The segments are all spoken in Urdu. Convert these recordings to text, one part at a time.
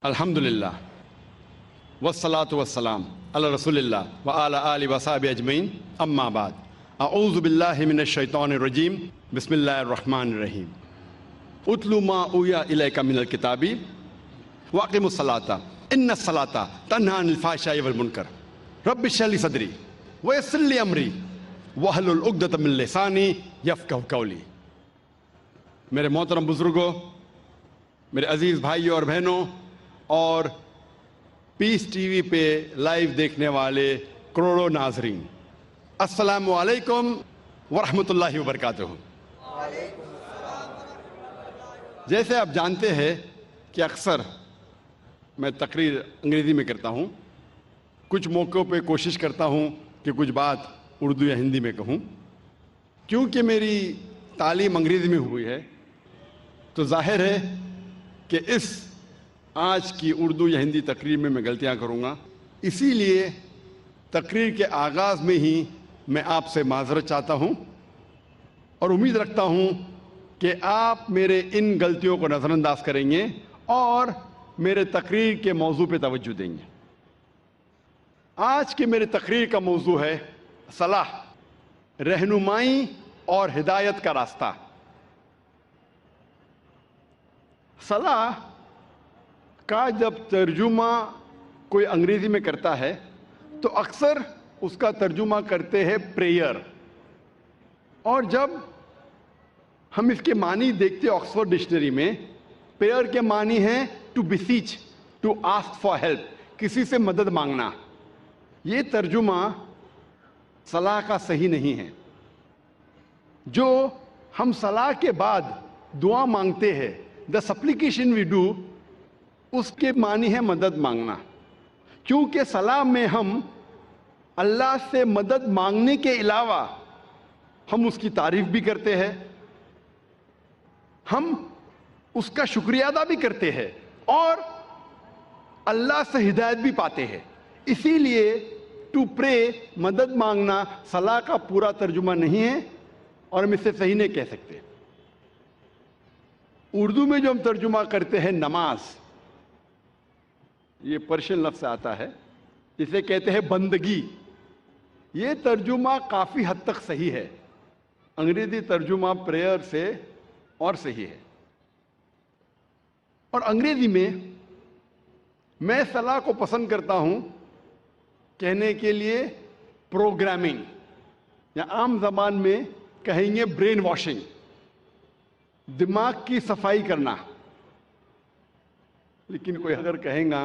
الحمدللہ والصلاة والسلام علی رسول اللہ وعلی آلہ وصحبہ اجمعین، اما بعد، اعوذ باللہ من الشیطان الرجیم، بسم اللہ الرحمن الرحیم۔ اتلو ما اوحی الیک من الکتاب واقم الصلاۃ ان الصلاۃ تنہی عن الفحشاء والمنکر رب اشرح لی صدری ویسر لی امری واحلل عقدۃ من لسانی یفقہوا قولی۔ میرے محترم بزرگوں، میرے عزیز بھائیوں اور بہنوں، اور پیس ٹی وی پہ لائیو دیکھنے والے کروڑوں ناظرین، السلام علیکم ورحمۃ اللہ وبرکاتہ۔ جیسے آپ جانتے ہیں کہ اکثر میں تقریر انگریزی میں کرتا ہوں، کچھ موقعوں پہ کوشش کرتا ہوں کہ کچھ بات اردو یا ہندی میں کہوں۔ کیونکہ میری تعلیم انگریزی میں ہوئی ہے تو ظاہر ہے کہ اس آج کی اردو یا ہندی تقریر میں غلطیاں کروں گا، اسی لیے تقریر کے آغاز میں ہی میں آپ سے معذرت چاہتا ہوں اور امید رکھتا ہوں کہ آپ میرے ان غلطیوں کو نظر انداز کریں گے اور میرے تقریر کے موضوع پہ توجہ دیں گے۔ آج کے میرے تقریر کا موضوع ہے صلاح، رہنمائی اور ہدایت کا راستہ۔ صلاح کا جب ترجمہ کوئی انگریزی میں کرتا ہے تو اکثر اس کا ترجمہ کرتے ہیں پریئر، اور جب ہم اس کے معنی دیکھتے ہیں آکسفورڈ ڈکشنری میں، پریئر کے معنی ہیں to beseech, to ask for help, کسی سے مدد مانگنا۔ یہ ترجمہ صلاح کا صحیح نہیں ہے۔ جو ہم صلاح کے بعد دعا مانگتے ہیں، the supplication we do، اس کے معنی ہے مدد مانگنا، کیونکہ صلاح میں ہم اللہ سے مدد مانگنے کے علاوہ ہم اس کی تعریف بھی کرتے ہیں، ہم اس کا شکریہ ادا بھی کرتے ہیں اور اللہ سے ہدایت بھی پاتے ہیں۔ اسی لیے ٹو پرے، مدد مانگنا، صلاح کا پورا ترجمہ نہیں ہے اور ہم اسے صحیح نہیں کہہ سکتے۔ اردو میں جو ہم ترجمہ کرتے ہیں نماز، یہ پرشین لفظ سے آتا ہے، اسے کہتے ہیں بندگی۔ یہ ترجمہ کافی حد تک صحیح ہے، انگریزی ترجمہ پریئر سے اور صحیح ہے۔ اور انگریزی میں صلاح کو پسند کرتا ہوں کہنے کے لیے پروگرامنگ، یا عام زبان میں کہیں گے برین واشنگ، دماغ کی صفائی کرنا۔ لیکن کوئی اگر کہیں گا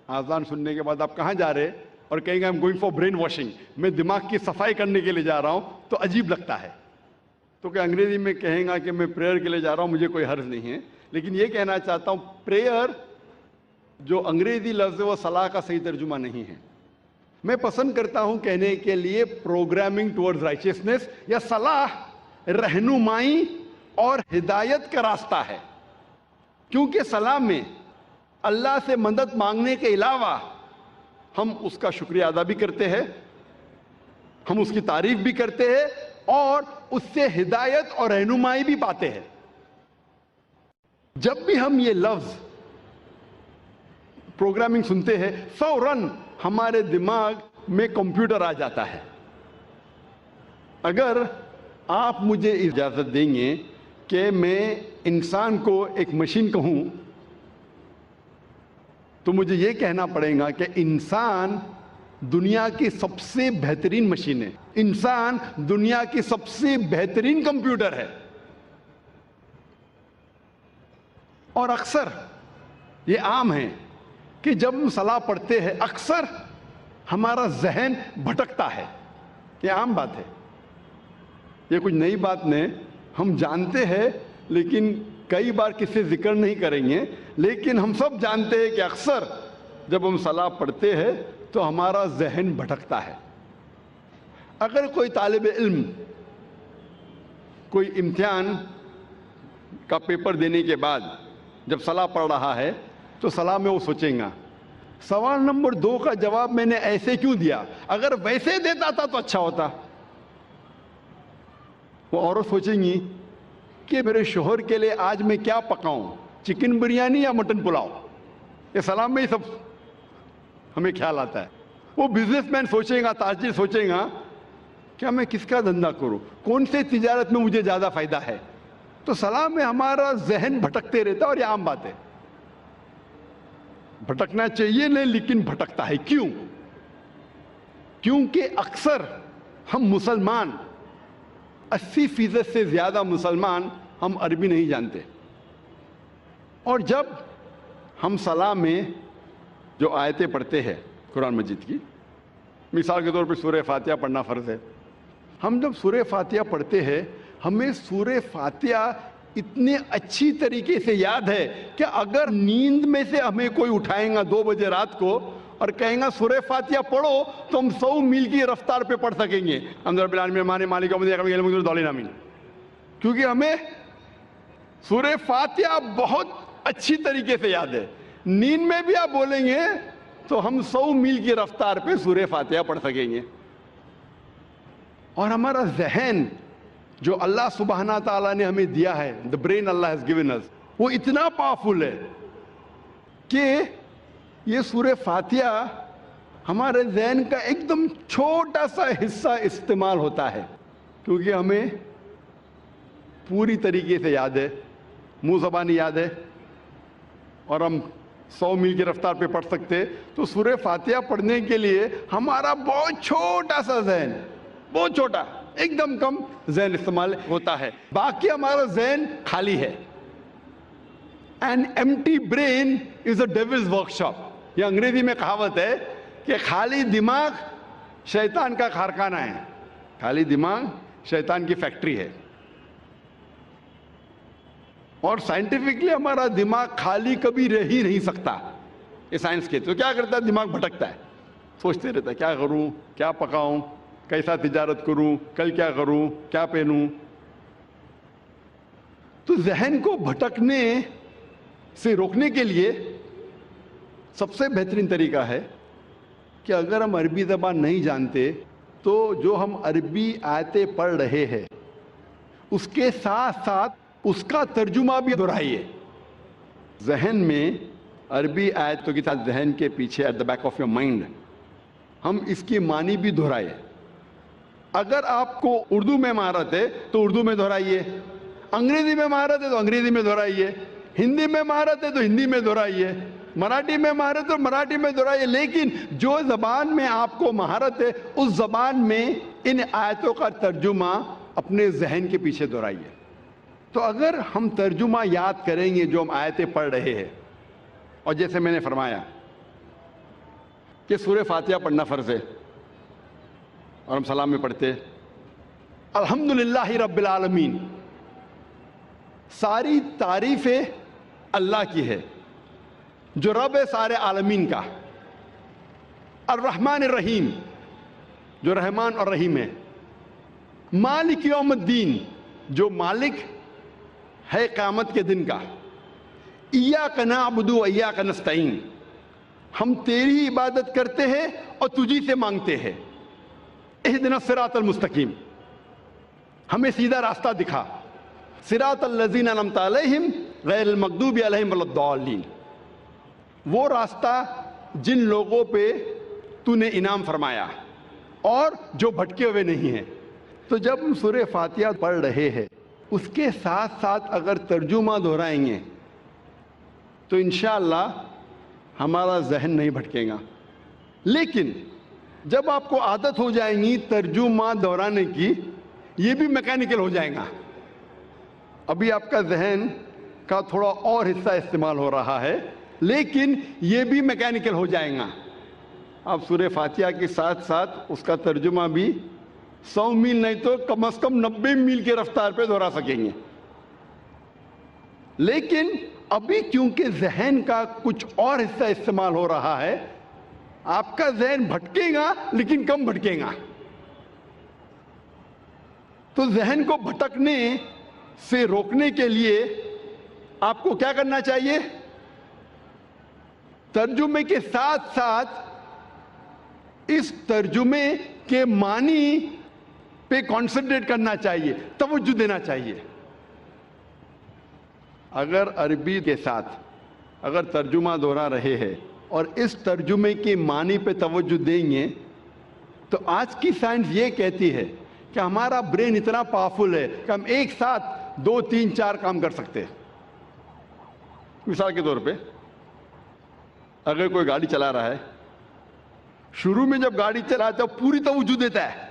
آذان سننے کے بعد آپ کہاں جا رہے، اور کہیں گے I'm going for brain washing، میں دماغ کی صفائی کرنے کے لیے جا رہا ہوں، تو عجیب لگتا ہے۔ تو کہ انگریزی میں کہیں گا کہ میں پریئر کے لیے جا رہا ہوں، مجھے کوئی حرج نہیں ہے، لیکن یہ کہنا چاہتا ہوں پریئر جو انگریزی لفظ ہے وہ صلاح کا صحیح ترجمہ نہیں ہے۔ میں پسند کرتا ہوں کہنے کے لیے پروگرامنگ ٹورڈز رائچیسنس، یا صلاح رہنمائی اور ہدایت کا راستہ ہے، کیونکہ صلاح میں اللہ سے مدد مانگنے کے علاوہ ہم اس کا شکریہ ادا بھی کرتے ہیں، ہم اس کی تعریف بھی کرتے ہیں اور اس سے ہدایت اور رہنمائی بھی پاتے ہیں۔ جب بھی ہم یہ لفظ پروگرامنگ سنتے ہیں، فوراً ہمارے دماغ میں کمپیوٹر آ جاتا ہے۔ اگر آپ مجھے اجازت دیں گے کہ میں انسان کو ایک مشین کہوں تو مجھے یہ کہنا پڑے گا کہ انسان دنیا کی سب سے بہترین مشین ہے، انسان دنیا کی سب سے بہترین کمپیوٹر ہے۔ اور اکثر یہ عام ہے کہ جب ہم صلاح پڑھتے ہیں اکثر ہمارا ذہن بھٹکتا ہے، یہ عام بات ہے، یہ کچھ نئی بات نہیں، ہم جانتے ہیں، لیکن کئی بار کسی ذکر نہیں کریں گے، لیکن ہم سب جانتے ہیں کہ اکثر جب ہم صلاح پڑھتے ہیں تو ہمارا ذہن بھٹکتا ہے۔ اگر کوئی طالب علم کوئی امتحان کا پیپر دینے کے بعد جب صلاح پڑھ رہا ہے تو صلاح میں وہ سوچیں گا سوال نمبر 2 کا جواب میں نے ایسے کیوں دیا، اگر ویسے دیتا تھا تو اچھا ہوتا۔ وہ عورت سوچیں گی کہ میرے شوہر کے لیے آج میں کیا پکاؤں، چکن بریانی یا مٹن پلاؤ۔ یہ سلام میں ہی سب ہمیں خیال آتا ہے. وہ بزنس مین سوچے گا, تاجر سوچے گا کیا میں کس کا دھندا کروں, کون سے تجارت میں مجھے زیادہ فائدہ ہے. تو سلام میں ہمارا ذہن بھٹکتے رہتا ہے, اور یہ عام بات ہے. بھٹکنا چاہیے نہیں, لیکن بھٹکتا ہے. کیوں؟ کیونکہ اکثر ہم مسلمان 80% سے زیادہ مسلمان ہم عربی نہیں جانتے. اور جب ہم سلام میں جو آیتیں پڑھتے ہیں قرآن مجید کی, مثال کے طور پہ سورہ فاتحہ پڑھنا فرض ہے. ہم جب سورہ فاتحہ پڑھتے ہیں, ہمیں سورہ فاتحہ اتنے اچھی طریقے سے یاد ہے کہ اگر نیند میں سے ہمیں کوئی اٹھائیں گا 2 بجے رات کو اور کہیں گا سورہ فاتحہ پڑھو, تو ہم 100 میل کی رفتار پہ پڑھ سکیں گے. رب العالمین مانے مالک یوم الدین, کیونکہ ہمیں سورہ فاتحہ بہت اچھی طریقے سے یاد ہے. نیند میں بھی آپ بولیں گے تو ہم 100 میل کی رفتار پہ سورہ فاتحہ پڑھ سکیں گے. اور ہمارا ذہن جو اللہ سبحانہ تعالیٰ نے ہمیں دیا ہے, the brain Allah has given us, وہ اتنا پاورفل ہے کہ یہ سورہ فاتحہ ہمارے ذہن کا ایک دم چھوٹا سا حصہ استعمال ہوتا ہے, کیونکہ ہمیں پوری طریقے سے یاد ہے, منہ زبانی یاد ہے, اور ہم 100 میل کی رفتار پہ پڑھ سکتے. تو سورہ فاتحہ پڑھنے کے لیے ہمارا بہت چھوٹا سا ذہن, بہت چھوٹا, ایک دم کم ذہن استعمال ہوتا ہے. باقی ہمارا ذہن خالی ہے. An empty brain is a devil's workshop. یہ انگریزی میں کہاوت ہے کہ خالی دماغ شیطان کا کارخانہ ہے. خالی دماغ شیطان کی فیکٹری ہے. اور سائنٹیفکلی ہمارا دماغ خالی کبھی رہ ہی نہیں سکتا. یہ سائنس کے تو کیا کرتا ہے, دماغ بھٹکتا ہے, سوچتے رہتا ہے کیا کروں, کیا پکاؤں, کیسا تجارت کروں, کل کیا کروں, کیا پہنوں. تو ذہن کو بھٹکنے سے روکنے کے لیے سب سے بہترین طریقہ ہے کہ اگر ہم عربی زبان نہیں جانتے تو جو ہم عربی آیتیں پڑھ رہے ہیں اس کے ساتھ ساتھ اس کا ترجمہ بھی دہرائیے. ذہن میں عربی آیتوں کے ساتھ ذہن کے پیچھے at the back of your mind ہم اس کی معنی بھی دہرائے. اگر آپ کو اردو میں مہارت ہے تو اردو میں دہرائیے, انگریزی میں مہارت ہے تو انگریزی میں دہرائیے, ہندی میں مہارت ہے تو ہندی میں دہرائیے, مراٹھی میں مہارت ہے تو مراٹھی میں دہرائیے. لیکن جو زبان میں آپ کو مہارت ہے اس زبان میں ان آیتوں کا ترجمہ اپنے ذہن کے پیچھے دہرائیے. تو اگر ہم ترجمہ یاد کریں گے جو ہم آیتیں پڑھ رہے ہیں, اور جیسے میں نے فرمایا کہ سورہ فاتحہ پڑھنا فرض ہے اور ہم سلام میں پڑھتے الحمدللہ رب العالمین, ساری تعریفیں اللہ کی ہے جو رب ہے سارے عالمین کا. الرحمن الرحیم, جو رحمان اور رحیم ہے. مالک یوم الدین, جو مالک ہے قیامت کے دن کا. ایاک نعبد و ایاک نستعین, ہم تیری عبادت کرتے ہیں اور تجھی سے مانگتے ہیں. اہدنا الصراط المستقیم, ہمیں سیدھا راستہ دکھا. صراط الذین انعمت علیہم غیر المغضوب علیہم ولا الضالین, وہ راستہ جن لوگوں پہ تو نے انعام فرمایا اور جو بھٹکے ہوئے نہیں ہیں. تو جب ہم سورہ فاتحہ پڑھ رہے ہیں اس کے ساتھ ساتھ اگر ترجمہ دہرائیں گے تو انشاءاللہ ہمارا ذہن نہیں بھٹکے گا. لیکن جب آپ کو عادت ہو جائیں گی ترجمہ دہرانے کی, یہ بھی میکینیکل ہو جائے گا. ابھی آپ کا ذہن کا تھوڑا اور حصہ استعمال ہو رہا ہے لیکن یہ بھی میکینیکل ہو جائے گا. آپ سورہ فاتحہ کے ساتھ ساتھ اس کا ترجمہ بھی 100 میل نہیں تو کم از کم 90 میل کی رفتار پہ دہرا سکیں گے. لیکن ابھی کیونکہ ذہن کا کچھ اور حصہ استعمال ہو رہا ہے, آپ کا ذہن بھٹکے گا لیکن کم بھٹکے گا. تو ذہن کو بھٹکنے سے روکنے کے لیے آپ کو کیا کرنا چاہیے, ترجمے کے ساتھ ساتھ اس ترجمے کے معنی پہ کانسنٹریٹ کرنا چاہیے, توجہ دینا چاہیے. اگر عربی کے ساتھ اگر ترجمہ دہرا رہے ہیں اور اس ترجمے کی معنی پہ توجہ دیں گے تو آج کی سائنس یہ کہتی ہے کہ ہمارا برین اتنا پاورفل ہے کہ ہم ایک ساتھ 2 3 4 کام کر سکتے ہیں۔ مثال کے طور پہ اگر کوئی گاڑی چلا رہا ہے، شروع میں جب گاڑی چلاتا ہے پوری توجہ دیتا ہے،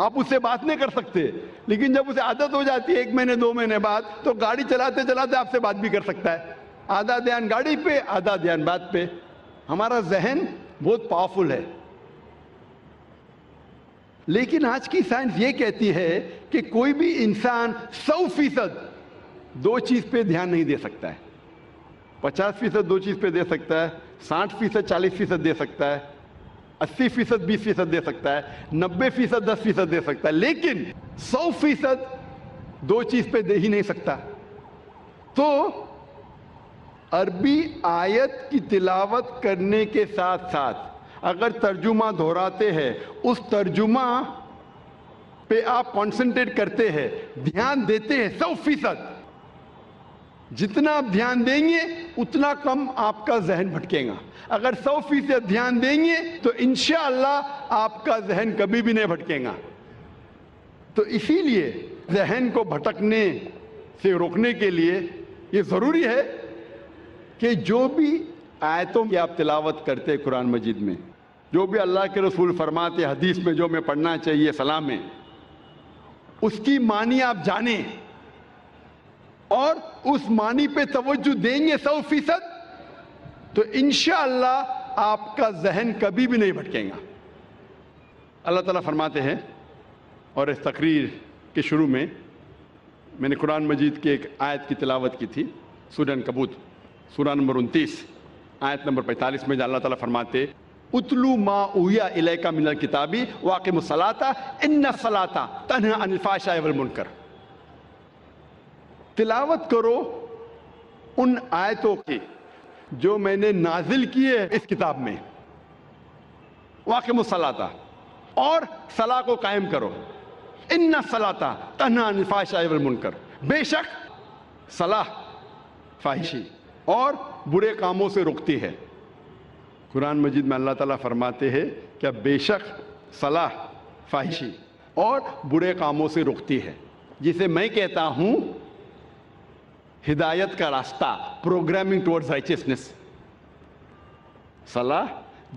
آپ اس سے بات نہیں کر سکتے، لیکن جب اسے عادت ہو جاتی ہے 1 مہینے 2 مہینے بعد تو گاڑی چلاتے چلاتے آپ سے بات بھی کر سکتا ہے، آدھا دھیان گاڑی پہ آدھا دھیان بات پہ۔ ہمارا ذہن بہت پاورفل ہے، لیکن آج کی سائنس یہ کہتی ہے کہ کوئی بھی انسان 100% 2 چیز پہ دھیان نہیں دے سکتا ہے۔ 50% 2 چیز پہ دے سکتا ہے، 60% 40% دے سکتا ہے، 80% 20% دے سکتا ہے، 90% 10% دے سکتا ہے، لیکن 100% 2 چیز پہ دے ہی نہیں سکتا۔ تو عربی آیت کی تلاوت کرنے کے ساتھ ساتھ اگر ترجمہ دہراتے ہیں، اس ترجمہ پہ آپ کنسنٹریٹ کرتے ہیں، دھیان دیتے ہیں 100%، جتنا آپ دھیان دیں گے اتنا کم آپ کا ذہن بھٹکے گا۔ اگر 100% دھیان دیں گے تو انشاءاللہ آپ کا ذہن کبھی بھی نہیں بھٹکے گا۔ تو اسی لیے ذہن کو بھٹکنے سے روکنے کے لیے یہ ضروری ہے کہ جو بھی آیتوں کی آپ تلاوت کرتے قرآن مجید میں، جو بھی اللہ کے رسول فرماتے حدیث میں جو میں پڑھنا چاہیے سلام میں، اس کی معنی آپ جانیں اور اس معنی پہ توجہ دیں گے 100%، تو انشاءاللہ آپ کا ذہن کبھی بھی نہیں بھٹکے گا۔ اللہ تعالیٰ فرماتے ہیں، اور اس تقریر کے شروع میں میں نے قرآن مجید کی ایک آیت کی تلاوت کی تھی، سورہ عنکبوت سورہ نمبر 29 آیت نمبر 45 میں، جہاں اللہ تعالیٰ فرماتے اتلو ما اوحی الیک من الکتاب واقم الصلاۃ ان الصلاۃ تنہی عن الفحشاء والمنکر۔ تلاوت کرو ان آیتوں کی جو میں نے نازل کی ہے اس کتاب میں، واقم الصلاۃ، اور صلاح کو قائم کرو، ان الصلاۃ تنہی عن الفحشاء والمنکر، بے شک صلاح فحشی اور برے کاموں سے روکتی ہے۔ قرآن مجید میں اللہ تعالیٰ فرماتے ہیں کہ بے شک صلاح فحشی اور برے کاموں سے روکتی ہے، جسے میں کہتا ہوں ہدایت کا راستہ، پروگرامنگ ٹورڈز رائچیسنس۔ صلاح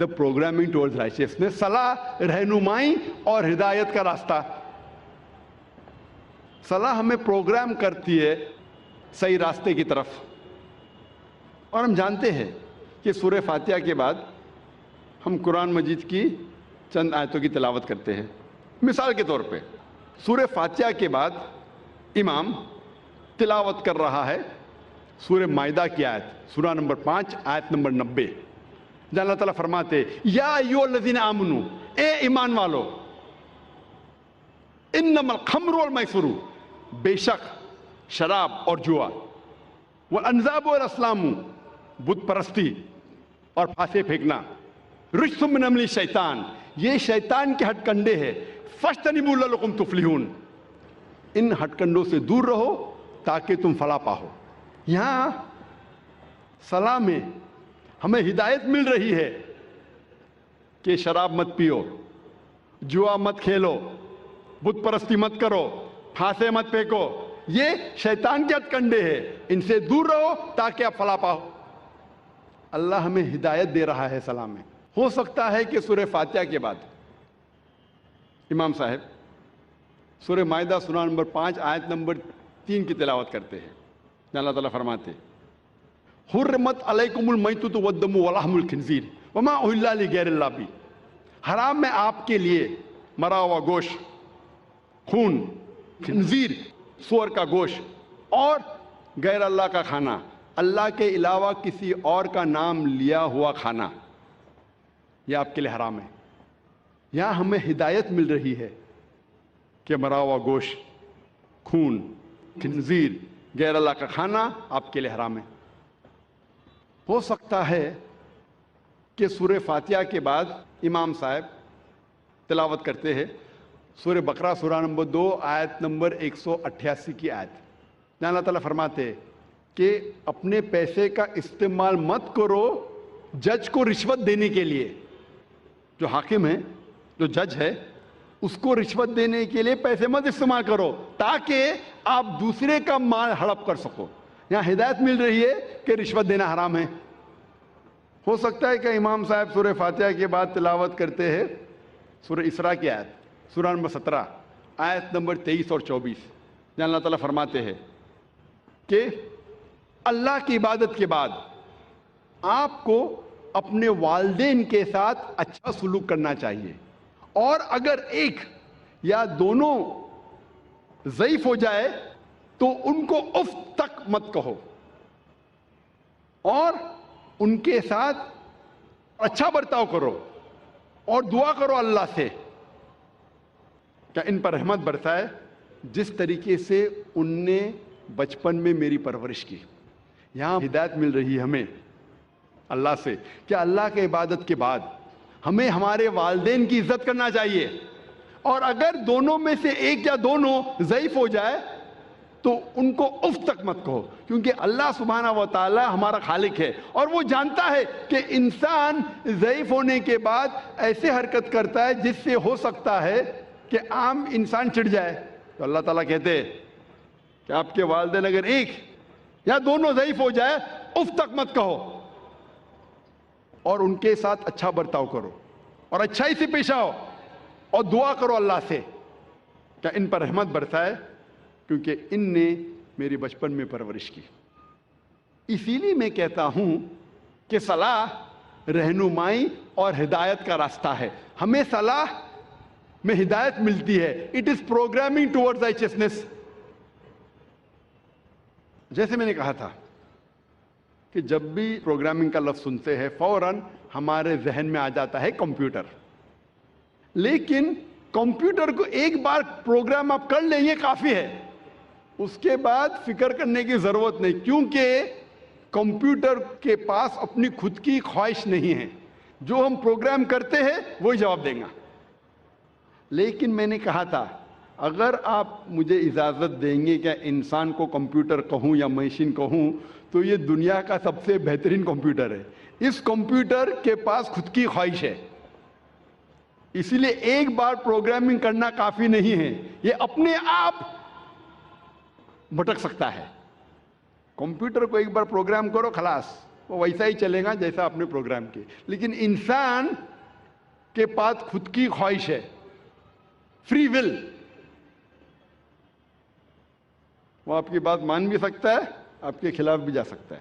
دا پروگرامنگ ٹورڈز رائچیسنس، صلاح رہنمائی اور ہدایت کا راستہ۔ صلاح ہمیں پروگرام کرتی ہے صحیح راستے کی طرف، اور ہم جانتے ہیں کہ سورہ فاتحہ کے بعد ہم قرآن مجید کی چند آیتوں کی تلاوت کرتے ہیں۔ مثال کے طور پہ سورہ فاتحہ کے بعد امام تلاوت کر رہا ہے سورہ مائدہ کی آیت، سورہ نمبر 5 آیت نمبر 90، جہاں اللہ تعالیٰ فرماتے یا ایھا الذین آمنو، اے ایمان والو، انما الخمر والمیسر، بے شک شراب اور جوا، والانصاب والازلام، بت پرستی اور پھانسے پھینکنا، رجس من عمل الشیطان، یہ شیطان کے ہتھ کنڈے ہیں، فاجتنبوہ لعلکم تفلحون، ان ہتھ کنڈوں سے دور رہو تاکہ تم فلاح پاؤ۔ یہاں صلاح میں ہمیں ہدایت مل رہی ہے کہ شراب مت پیو، جوا مت کھیلو، بت پرستی مت کرو، پھانسے مت پھینکو، یہ شیطان کے ہتھ کنڈے ہیں، ان سے دور رہو تاکہ آپ فلاح پاؤ۔ اللہ ہمیں ہدایت دے رہا ہے صلاح میں۔ ہو سکتا ہے کہ سورہ فاتحہ کے بعد امام صاحب سورہ مائدہ سورہ نمبر 5 آیت نمبر 3 کی تلاوت کرتے ہیں، جہاں اللہ تعالیٰ فرماتے حرمت علیکم المیتۃ والدم ولحم الخنزیر وما اہل لغیر اللہ بہ، حرام میں آپ کے لیے مرا ہوا گوشت، خون، خنزیر سور کا گوشت اور غیر اللہ کا کھانا، اللہ کے علاوہ کسی اور کا نام لیا ہوا کھانا، یہ آپ کے لیے حرام ہے۔ یہاں ہمیں ہدایت مل رہی ہے کہ مرا ہوا گوشت، خون، خنزیر، غیر اللہ کا کھانا آپ کے لیے حرام ہے۔ ہو سکتا ہے کہ سورہ فاتحہ کے بعد امام صاحب تلاوت کرتے ہیں سورہ بقرہ سورہ نمبر 2 آیت نمبر 188 کی آیت، جہاں اللہ تعالیٰ فرماتے کہ اپنے پیسے کا استعمال مت کرو جج کو رشوت دینے کے لیے. جو حاکم ہے، جو جج ہے، اس کو رشوت دینے کے لیے پیسے مت استعمال کرو تاکہ آپ دوسرے کا مال ہڑپ کر سکو. یہاں ہدایت مل رہی ہے کہ رشوت دینا حرام ہے. ہو سکتا ہے کہ امام صاحب سورہ فاتحہ کے بعد تلاوت کرتے ہیں سورہ اسراء کی آیت، سورہ نمبر 17 آیت نمبر 23 اور 24، جہاں اللہ تعالیٰ فرماتے ہیں کہ اللہ کی عبادت کے بعد آپ کو اپنے والدین کے ساتھ اچھا سلوک کرنا چاہیے، اور اگر ایک یا دونوں ضعیف ہو جائے تو ان کو اف تک مت کہو، اور ان کے ساتھ اچھا برتاؤ کرو اور دعا کرو اللہ سے کہ ان پر رحمت برسائے جس طریقے سے ان نے بچپن میں میری پرورش کی. یہاں ہدایت مل رہی ہے ہمیں اللہ سے کہ اللہ کے عبادت کے بعد ہمیں ہمارے والدین کی عزت کرنا چاہیے، اور اگر دونوں میں سے ایک یا دونوں ضعیف ہو جائے تو ان کو اف تک مت کہو، کیونکہ اللہ سبحانہ و تعالی ہمارا خالق ہے اور وہ جانتا ہے کہ انسان ضعیف ہونے کے بعد ایسے حرکت کرتا ہے جس سے ہو سکتا ہے کہ عام انسان چڑھ جائے. تو اللہ تعالیٰ کہتے ہیں کہ آپ کے والدین اگر ایک یا دونوں ضعیف ہو جائے اف تک مت کہو، اور ان کے ساتھ اچھا برتاؤ کرو اور اچھائی سے پیش آؤ اور دعا کرو اللہ سے کہ ان پر رحمت برسائے کیونکہ ان نے میری بچپن میں پرورش کی. اسی لیے میں کہتا ہوں کہ صلاح رہنمائی اور ہدایت کا راستہ ہے. ہمیں صلاح میں ہدایت ملتی ہے. It is programming towards رائچسنس. جیسے میں نے کہا تھا کہ جب بھی پروگرامنگ کا لفظ سنتے ہیں فوراً ہمارے ذہن میں آ جاتا ہے کمپیوٹر. لیکن کمپیوٹر کو ایک بار پروگرام آپ کر لیں یہ کافی ہے، اس کے بعد فکر کرنے کی ضرورت نہیں، کیونکہ کمپیوٹر کے پاس اپنی خود کی خواہش نہیں ہے. جو ہم پروگرام کرتے ہیں وہی جواب دیں گا. لیکن میں نے کہا تھا اگر آپ مجھے اجازت دیں گے کہ انسان کو کمپیوٹر کہوں یا مشین کہوں تو یہ دنیا کا سب سے بہترین کمپیوٹر ہے. اس کمپیوٹر کے پاس خود کی خواہش ہے، اسی لیے ایک بار پروگرامنگ کرنا کافی نہیں ہے، یہ اپنے آپ بھٹک سکتا ہے. کمپیوٹر کو ایک بار پروگرام کرو خلاص وہ ویسا ہی چلے گا جیسا آپ نے پروگرام کیا. لیکن انسان کے پاس خود کی خواہش ہے، فری ول. وہ آپ کی بات مان بھی سکتا ہے، آپ کے خلاف بھی جا سکتا ہے.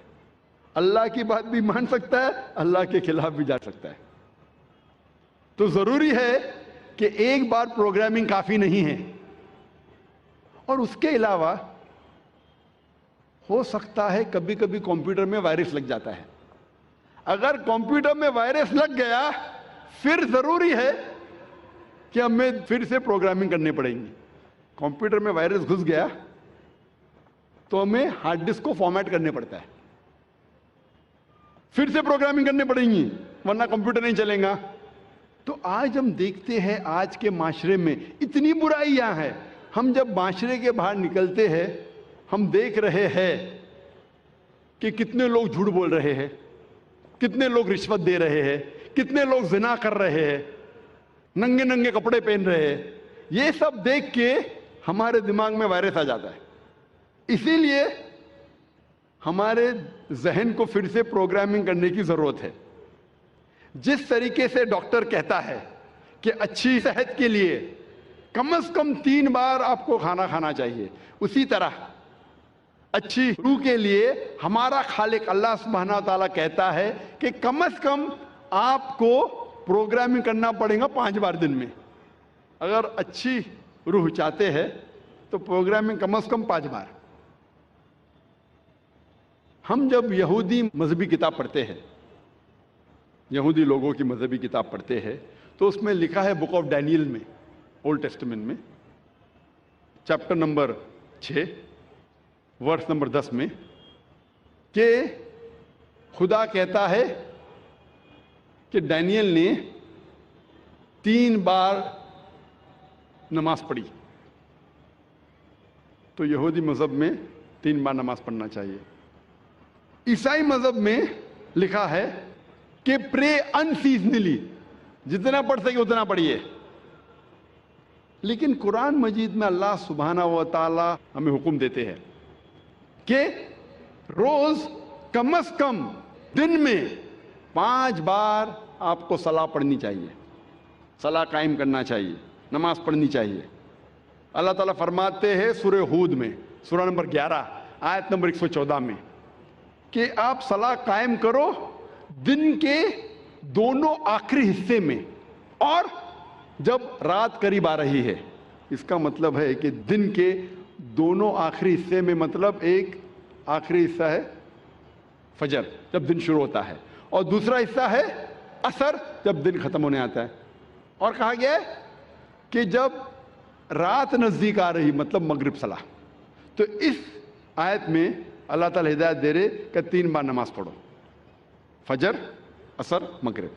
اللہ کی بات بھی مان سکتا ہے، اللہ کے خلاف بھی جا سکتا ہے. تو ضروری ہے کہ ایک بار پروگرامنگ کافی نہیں ہے. اور اس کے علاوہ ہو سکتا ہے کبھی کبھی کمپیوٹر میں وائرس لگ جاتا ہے. اگر کمپیوٹر میں وائرس لگ گیا پھر ضروری ہے کہ ہمیں پھر سے پروگرامنگ کرنی پڑیں گی. کمپیوٹر میں وائرس گھس گیا تو ہمیں ہارڈ ڈسک کو فارمیٹ کرنے پڑتا ہے، پھر سے پروگرامنگ کرنے پڑیں گی ورنہ کمپیوٹر نہیں چلے گا. تو آج ہم دیکھتے ہیں آج کے معاشرے میں اتنی برائیاں ہیں. ہم جب معاشرے کے باہر نکلتے ہیں ہم دیکھ رہے ہیں کہ کتنے لوگ جھوٹ بول رہے ہیں، کتنے لوگ رشوت دے رہے ہیں، کتنے لوگ زنا کر رہے ہیں، ننگے ننگے کپڑے پہن رہے ہیں. یہ سب دیکھ کے ہمارے دماغ میں وائرس آ جاتا ہے. اسی لیے ہمارے ذہن کو پھر سے پروگرامنگ کرنے کی ضرورت ہے. جس طریقے سے ڈاکٹر کہتا ہے کہ اچھی صحت کے لیے کم از کم 3 بار آپ کو کھانا کھانا چاہیے، اسی طرح اچھی روح کے لیے ہمارا خالق اللہ سبحانہ تعالیٰ کہتا ہے کہ کم از کم آپ کو پروگرامنگ کرنا پڑے گا 5 بار دن میں. اگر اچھی روح چاہتے ہیں تو پروگرامنگ کم از کم 5 بار. ہم جب یہودی مذہبی کتاب پڑھتے ہیں، یہودی لوگوں کی مذہبی کتاب پڑھتے ہیں تو اس میں لکھا ہے بک آف ڈینیل میں، اولڈ ٹیسٹمنٹ میں، چیپٹر نمبر 6 ورس نمبر 10 میں کہ خدا کہتا ہے کہ ڈینیل نے 3 بار نماز پڑھی. تو یہودی مذہب میں 3 بار نماز پڑھنا چاہیے. عیسائی مذہب میں لکھا ہے کہ پرے انسیزنلی، جتنا پڑھ سکے اتنا پڑھیے. لیکن قرآن مجید میں اللہ سبحانہ و تعالی ہمیں حکم دیتے ہیں کہ روز کم از کم دن میں 5 بار آپ کو صلاح پڑھنی چاہیے، صلاح قائم کرنا چاہیے، نماز پڑھنی چاہیے. اللہ تعالیٰ فرماتے ہیں سورہ ہود میں، سورہ نمبر 11 آیت نمبر 114 میں کہ آپ صلاح قائم کرو دن کے دونوں آخری حصے میں اور جب رات قریب آ رہی ہے. اس کا مطلب ہے کہ دن کے دونوں آخری حصے میں، مطلب ایک آخری حصہ ہے فجر جب دن شروع ہوتا ہے، اور دوسرا حصہ ہے عصر جب دن ختم ہونے آتا ہے. اور کہا گیا ہے کہ جب رات نزدیک آ رہی، مطلب مغرب صلاح. تو اس آیت میں اللہ تعالیٰ ہدایت دے رہے کہ 3 بار نماز پڑھو، فجر، عصر، مغرب.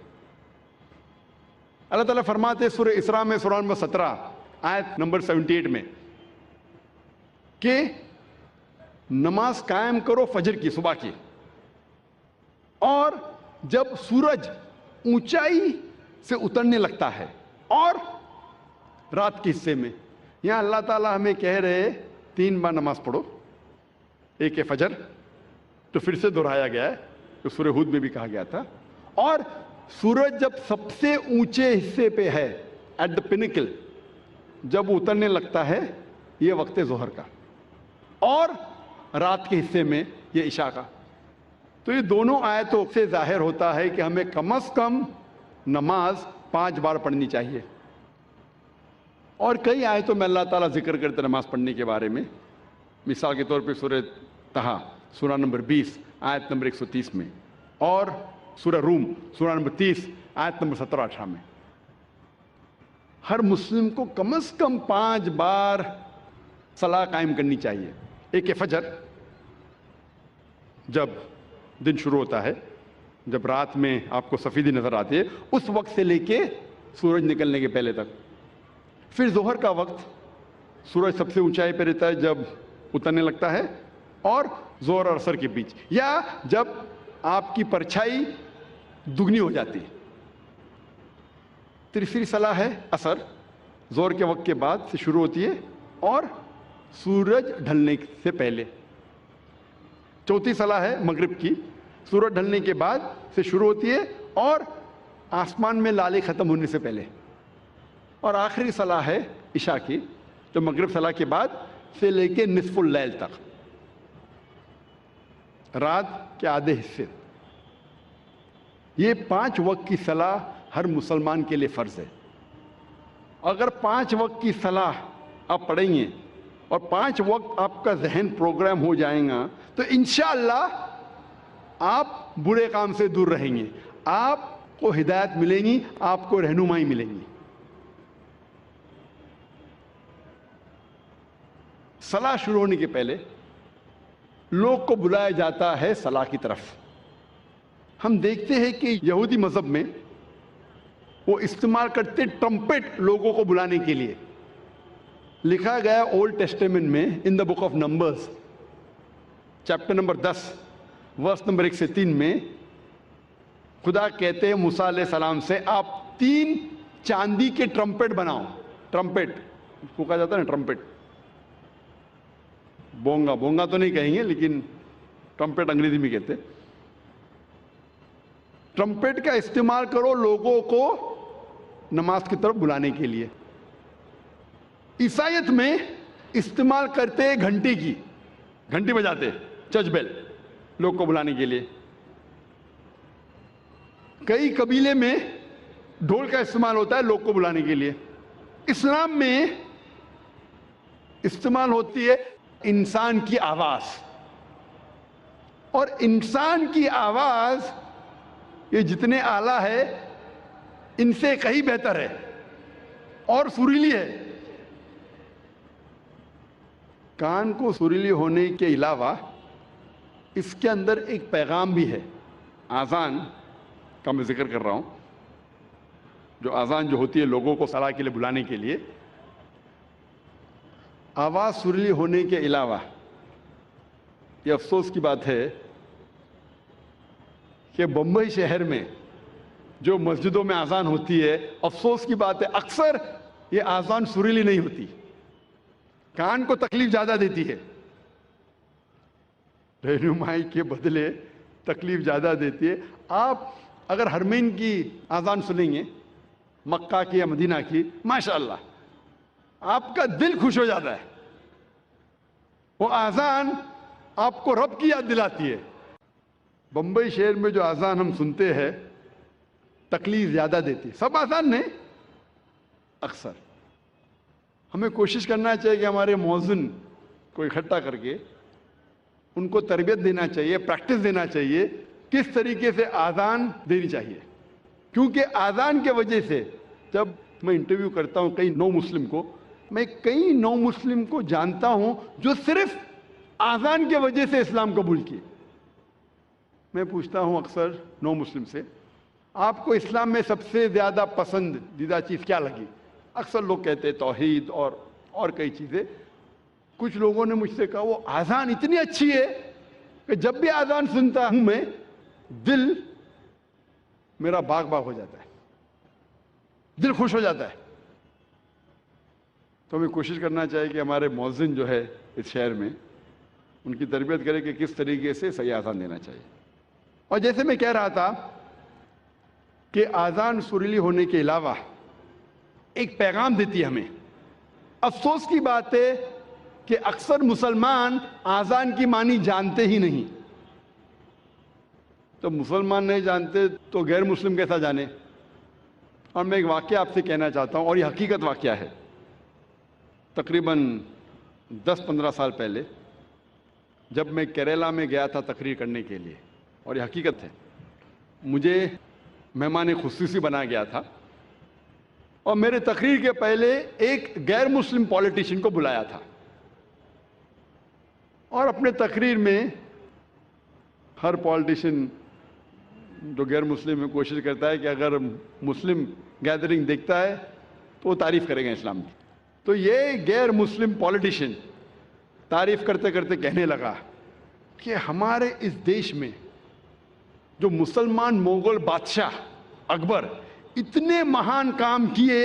اللہ تعالیٰ فرماتے سورہ اسراء میں سورہ نمبر 17 آیت نمبر 78 میں کہ نماز قائم کرو فجر کی، صبح کی، اور جب سورج اونچائی سے اترنے لگتا ہے اور رات کے حصے میں. یہاں اللہ تعالیٰ ہمیں کہہ رہے 3 بار نماز پڑھو. ایک ہے فجر، تو پھر سے دہرایا گیا ہے، تو سورہ ہود میں بھی کہا گیا تھا. اور سورج جب سب سے اونچے حصے پہ ہے، ایٹ دا پینیکل، جب اترنے لگتا ہے، یہ وقت ظہر کا، اور رات کے حصے میں یہ عشاء کا. تو یہ دونوں آیتوں سے ظاہر ہوتا ہے کہ ہمیں کم از کم نماز 5 بار پڑھنی چاہیے. اور کئی آیتوں میں اللہ تعالیٰ ذکر کرتے نماز پڑھنے کے بارے میں. مثال کے طور پہ سورہ طہ سورہ نمبر 20 آیت نمبر 130 میں، اور سورہ روم سورہ نمبر 30 آیت نمبر 17-18 میں. ہر مسلم کو کم از کم 5 بار صلاح قائم کرنی چاہیے. ایک ہے فجر، جب دن شروع ہوتا ہے، جب رات میں آپ کو سفیدی نظر آتی ہے، اس وقت سے لے کے سورج نکلنے کے پہلے تک. پھر ظہر کا وقت، سورج سب سے اونچائی پہ رہتا ہے جب اترنے لگتا ہے، اور ظہر اور عصر کے بیچ، یا جب آپ کی پرچھائی دگنی ہو جاتی. تیسری صلاح ہے عصر، ظہر کے وقت کے بعد سے شروع ہوتی ہے اور سورج ڈھلنے سے پہلے. چوتھی صلاح ہے مغرب کی، سورج ڈھلنے کے بعد سے شروع ہوتی ہے اور آسمان میں لالے ختم ہونے سے پہلے. اور آخری صلاح ہے عشاء کی، جو مغرب صلاح کے بعد سے لے کے نصف اللیل تک، رات کے آدھے حصے. یہ 5 وقت کی صلاح ہر مسلمان کے لیے فرض ہے. اگر 5 وقت کی صلاح آپ پڑھیں گے اور 5 وقت آپ کا ذہن پروگرام ہو جائے گا، تو انشاءاللہ آپ برے کام سے دور رہیں گے، آپ کو ہدایت ملے گی، آپ کو رہنمائی ملے گی. صلاح شروع ہونے کے پہلے لوگ کو بلایا جاتا ہے صلاح کی طرف. ہم دیکھتے ہیں کہ یہودی مذہب میں وہ استعمال کرتے ٹرمپٹ لوگوں کو بلانے کے لیے. لکھا گیا اولڈ ٹیسٹیمنٹ میں in the book of Numbers chapter number 10 verse number 1 سے 3 میں خدا کہتے ہیں موسیٰ علیہ السلام سے، آپ 3 چاندی کے ٹرمپٹ بناؤ. ٹرمپٹ اس کو کہا جاتا ہے نا، ٹرمپٹ. بونگا، بونگا تو نہیں کہیں گے لیکن ٹرمپٹ انگریزی میں کہتے. ٹرمپٹ کا استعمال کرو لوگوں کو نماز کی طرف بلانے کے لیے. عیسائیت میں استعمال کرتے گھنٹی کی، گھنٹی بجاتے، چرچ بیل، لوگ کو بلانے کے لیے. کئی قبیلے میں ڈھول کا استعمال ہوتا ہے لوگ کو بلانے کے لیے. اسلام میں استعمال ہوتی ہے انسان کی آواز. اور انسان کی آواز یہ جتنے اعلیٰ ہے ان سے کہیں بہتر ہے اور سریلی ہے. کان کو سریلی ہونے کے علاوہ اس کے اندر ایک پیغام بھی ہے. آذان کا میں ذکر کر رہا ہوں، جو آذان جو ہوتی ہے لوگوں کو صلاح کے لیے بلانے کے لیے. آواز سریلی ہونے کے علاوہ یہ افسوس کی بات ہے کہ بمبئی شہر میں جو مسجدوں میں اذان ہوتی ہے، افسوس کی بات ہے اکثر یہ اذان سریلی نہیں ہوتی، کان کو تکلیف زیادہ دیتی ہے، رہنمائی کے بدلے تکلیف زیادہ دیتی ہے۔ آپ اگر حرمین کی اذان سنیں گے، مکہ کی یا مدینہ کی، ماشاءاللہ آپ کا دل خوش ہو جاتا ہے، وہ اذان آپ کو رب کی یاد دلاتی ہے۔ بمبئی شہر میں جو اذان ہم سنتے ہیں تکلیف زیادہ دیتی ہے، سب اذان نہیں، اکثر ہمیں کوشش کرنا چاہیے کہ ہمارے مؤذن کو اکٹھا کر کے ان کو تربیت دینا چاہیے، پریکٹس دینا چاہیے، کس طریقے سے اذان دینی چاہیے، کیونکہ اذان کے وجہ سے جب میں انٹرویو کرتا ہوں کئی نو مسلم کو، میں کئی نو مسلم کو جانتا ہوں جو صرف اذان کی وجہ سے اسلام قبول کیے۔ میں پوچھتا ہوں اکثر نو مسلم سے، آپ کو اسلام میں سب سے زیادہ پسندیدہ چیز کیا لگی؟ اکثر لوگ کہتے ہیں توحید اور کئی چیزیں۔ کچھ لوگوں نے مجھ سے کہا وہ اذان اتنی اچھی ہے کہ جب بھی اذان سنتا ہوں میں دل میرا باغ باغ ہو جاتا ہے، دل خوش ہو جاتا ہے۔ تو ہمیں کوشش کرنا چاہیے کہ ہمارے مؤذن جو ہے اس شہر میں ان کی تربیت کرے کہ کس طریقے سے صحیح اذان دینا چاہیے۔ اور جیسے میں کہہ رہا تھا کہ اذان سریلی ہونے کے علاوہ ایک پیغام دیتی ہے ہمیں۔ افسوس کی بات ہے کہ اکثر مسلمان اذان کی معنی جانتے ہی نہیں۔ تو مسلمان نہیں جانتے تو غیر مسلم کیسا جانے؟ اور میں ایک واقعہ آپ سے کہنا چاہتا ہوں، اور یہ حقیقت واقعہ ہے۔ تقریباً 10-15 سال پہلے جب میں کیرلا میں گیا تھا تقریر کرنے کے لیے، اور یہ حقیقت ہے، مجھے مہمان خصوصی بنا گیا تھا، اور میرے تقریر کے پہلے ایک غیر مسلم پولیٹیشین کو بلایا تھا، اور اپنے تقریر میں ہر پولیٹیشین جو غیر مسلم میں کوشش کرتا ہے کہ اگر مسلم گیدرنگ دیکھتا ہے تو وہ تعریف کرے گا اسلام کی۔ تو یہ غیر مسلم پولیٹیشین تعریف کرتے کرتے کہنے لگا کہ ہمارے اس دیش میں جو مسلمان مغل بادشاہ اکبر اتنے مہان کام کیے،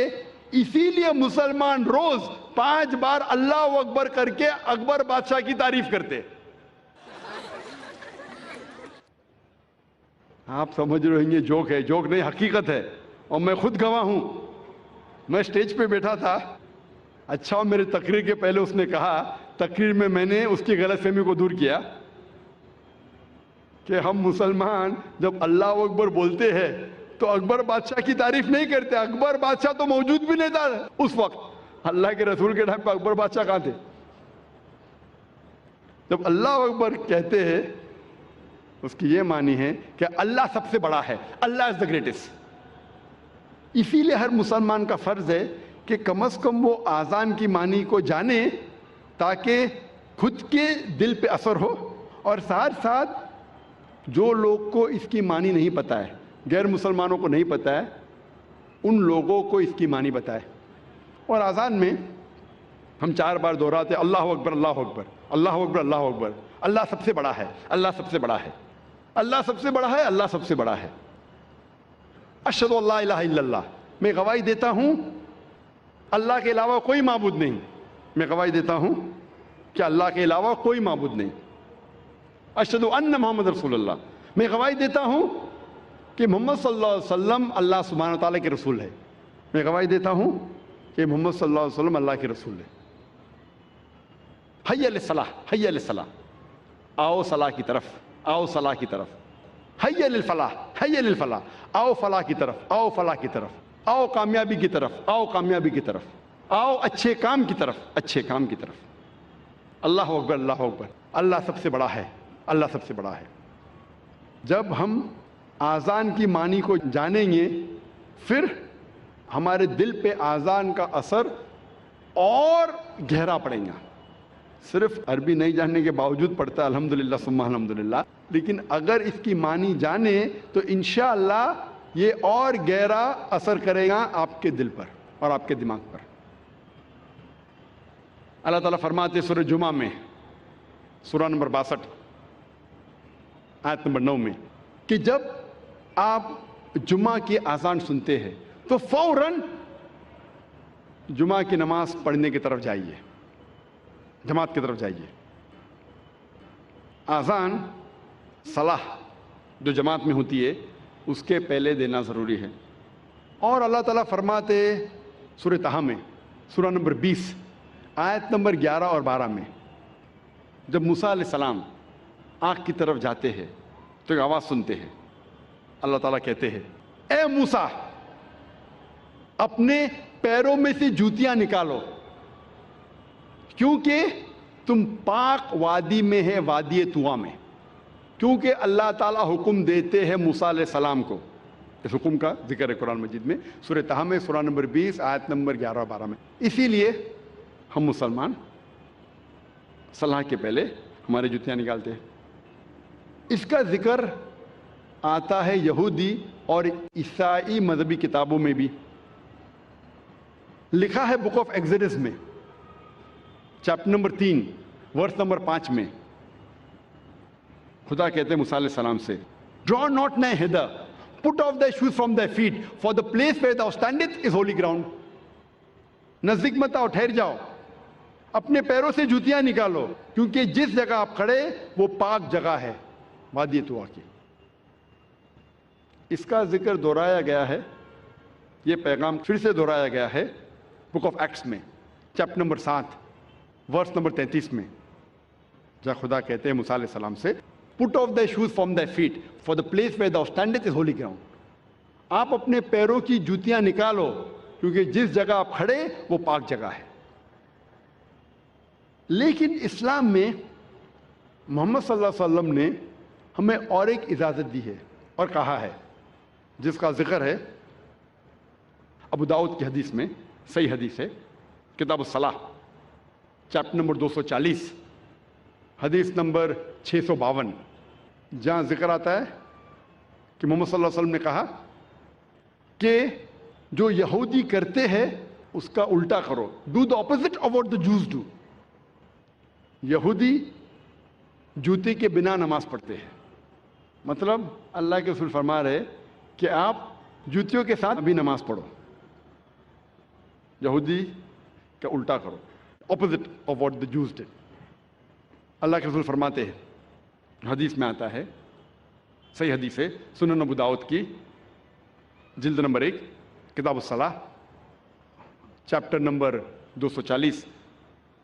اسی لیے مسلمان روز 5 بار اللہ اکبر کر کے اکبر بادشاہ کی تعریف کرتے۔ آپ سمجھ رہے ہیں یہ جوک ہے؟ جوک نہیں، حقیقت ہے، اور میں خود گواہ ہوں۔ میں اسٹیج پہ بیٹھا تھا، اچھا میرے تقریر کے پہلے اس نے کہا، تقریر میں نے اس کی غلط فہمی کو دور کیا کہ ہم مسلمان جب اللہ اکبر بولتے ہیں تو اکبر بادشاہ کی تعریف نہیں کرتے۔ اکبر بادشاہ تو موجود بھی نہیں تھا اس وقت، اللہ کے رسول کے ٹائم پہ اکبر بادشاہ کہاں تھے؟ جب اللہ اکبر کہتے ہیں اس کی یہ معنی ہے کہ اللہ سب سے بڑا ہے، اللہ از دا گریٹسٹ۔ اسی لیے ہر مسلمان کا فرض ہے کہ کم از کم وہ اذان کی معنی کو جانے، تاکہ خود کے دل پہ اثر ہو، اور ساتھ ساتھ جو لوگ کو اس کی معنی نہیں پتہ ہے، غیر مسلمانوں کو نہیں پتہ ہے، ان لوگوں کو اس کی معنی بتائے۔ اور اذان میں ہم 4 بار دہراتے اللہ اکبر اللہ اکبر اللہ اکبر اللہ اکبر، اللہ سب سے بڑا ہے، اللہ سب سے بڑا ہے، اللہ سب سے بڑا ہے، اللہ سب سے بڑا ہے۔ اشہد ان لا الہ الا اللہ، میں گواہی دیتا ہوں اللہ کے علاوہ کوئی معبود نہیں، میں گواہی دیتا ہوں کہ اللہ کے علاوہ کوئی معبود نہیں۔ اشہد ان محمد رسول اللہ، میں گواہی دیتا ہوں کہ محمد صلی اللہ علیہ وسلم اللہ سبحانہ تعالیٰ کے رسول ہے، میں گواہی دیتا ہوں کہ محمد صلی اللہ علیہ وسلم اللہ کے رسول ہے۔ حی علی الصلاح، حی علی الصلاح، آؤ صلاح کی طرف، آؤ صلاح کی طرف۔ حی علی الفلاح، حی علی الفلاح، آؤ فلاح کی طرف، آؤ فلاح کی طرف، آؤ کامیابی کی طرف، آؤ کامیابی کی طرف، آؤ اچھے کام کی طرف، اچھے کام کی طرف۔ اللہ اکبر اللہ اکبر، اللہ سب سے بڑا ہے، اللہ سب سے بڑا ہے۔ جب ہم اذان کی معنی کو جانیں گے، پھر ہمارے دل پہ اذان کا اثر اور گہرا پڑے گا۔ صرف عربی نہیں جاننے کے باوجود پڑھتا ہے الحمدللہ ثم الحمدللہ، لیکن اگر اس کی معنی جانے تو انشاءاللہ یہ اور گہرا اثر کرے گا آپ کے دل پر اور آپ کے دماغ پر۔ اللہ تعالیٰ فرماتے سورہ جمعہ میں، سورہ نمبر 62 آیت نمبر 9 میں، کہ جب آپ جمعہ کی اذان سنتے ہیں تو فوراً جمعہ کی نماز پڑھنے کی طرف جائیے، جماعت کی طرف جائیے۔ اذان صلاح جو جماعت میں ہوتی ہے اس کے پہلے دینا ضروری ہے۔ اور اللہ تعالیٰ فرماتے سورہ طٰہٰ میں، سورہ نمبر 20 آیت نمبر 11 اور 12 میں، جب موسیٰ علیہ السلام آگ کی طرف جاتے ہیں تو ایک آواز سنتے ہیں، اللہ تعالیٰ کہتے ہیں اے موسیٰ اپنے پیروں میں سے جوتیاں نکالو، کیونکہ تم پاک وادی میں ہے، وادی طویٰ میں۔ کیونکہ اللہ تعالیٰ حکم دیتے ہیں موسیٰ علیہ السلام کو، اس حکم کا ذکر ہے قرآن مجید میں سورہ طٰہٰ میں، سورہ نمبر 20 آیت نمبر 11 اور 12 میں۔ اسی لیے ہم مسلمان صلاح کے پہلے ہمارے جوتیاں نکالتے ہیں۔ اس کا ذکر آتا ہے یہودی اور عیسائی مذہبی کتابوں میں بھی۔ لکھا ہے بک آف ایگزوڈس میں چیپٹر نمبر 3 ورس نمبر 5 میں، خدا کہتے ہیں موسیٰ علیہ السلام سے draw not nigh hither, put off thy shoes from thy feet, for the place where thou standest is holy ground۔ نزدیک مت آؤ، ٹھہر جاؤ، اپنے پیروں سے جوتیاں نکالو، کیونکہ جس جگہ آپ کھڑے وہ پاک جگہ ہے، وادی طویٰ کی۔ اس کا ذکر دہرایا گیا ہے، یہ پیغام پھر سے دہرایا گیا ہے بک آف ایکٹس میں چیپٹر نمبر 7 ورس نمبر 33 میں، جہاں خدا کہتے ہیں موسیٰ علیہ السلام سے put off thy shoes from thy feet, for the place where thou standest is holy ground۔ آپ اپنے پیروں کی جوتیاں نکالو، کیونکہ جس جگہ آپ کھڑے وہ پاک جگہ ہے۔ لیکن اسلام میں محمد صلی اللہ علیہ وسلم نے ہمیں اور ایک اجازت دی ہے اور کہا ہے، جس کا ذکر ہے ابو داؤد کی حدیث میں، صحیح حدیث ہے، کتاب الصلاح چیپٹر نمبر 240 حدیث نمبر 652، جہاں ذکر آتا ہے کہ محمد صلی اللہ علیہ وسلم نے کہا کہ جو یہودی کرتے ہیں اس کا الٹا کرو، do the opposite of what the Jews do. یہودی جوتے کے بنا نماز پڑھتے ہیں، مطلب اللہ کے رسول فرما رہے کہ آپ جوتیوں کے ساتھ بھی نماز پڑھو، یہودی کا الٹا کرو، اپوزٹ آف واٹ دا جوز ڈڈ۔ اللہ کے رسول فرماتے ہیں، حدیث میں آتا ہے، صحیح حدیث ہے، سنن ابو داؤد کی جلد نمبر 1 کتاب الصلاح چیپٹر نمبر 240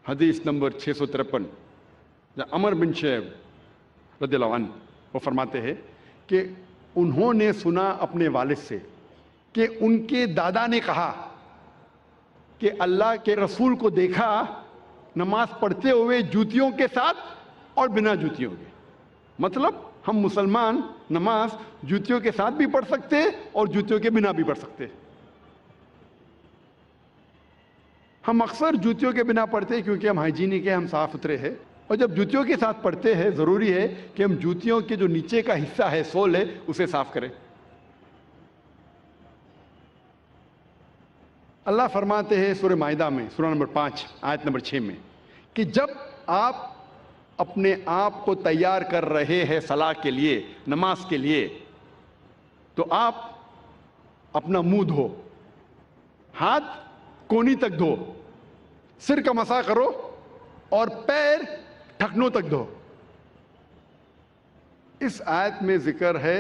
حدیث نمبر 653، جہاں عمر بن شعیب رضی اللہ عنہ وہ فرماتے ہیں کہ انہوں نے سنا اپنے والد سے کہ ان کے دادا نے کہا کہ اللہ کے رسول کو دیکھا نماز پڑھتے ہوئے جوتیوں کے ساتھ اور بنا جوتیوں کے۔ مطلب ہم مسلمان نماز جوتیوں کے ساتھ بھی پڑھ سکتے اور جوتیوں کے بنا بھی پڑھ سکتے۔ ہم اکثر جوتیوں کے بنا پڑھتے ہیں کیونکہ ہم ہائیجینک ہیں، ہم صاف ستھرے ہیں، اور جب جوتیوں کے ساتھ پڑھتے ہیں ضروری ہے کہ ہم جوتیوں کے جو نیچے کا حصہ ہے، سول ہے، اسے صاف کریں۔ اللہ فرماتے ہیں سورہ مائدہ میں سورہ نمبر 5 آیت نمبر 6 میں کہ جب آپ اپنے آپ کو تیار کر رہے ہیں صلاح کے لیے، نماز کے لیے، تو آپ اپنا منہ دھو، ہاتھ کونی تک دھو، سر کا مسح کرو اور پیر ٹھکنوں تک دھو۔ اس آیت میں ذکر ہے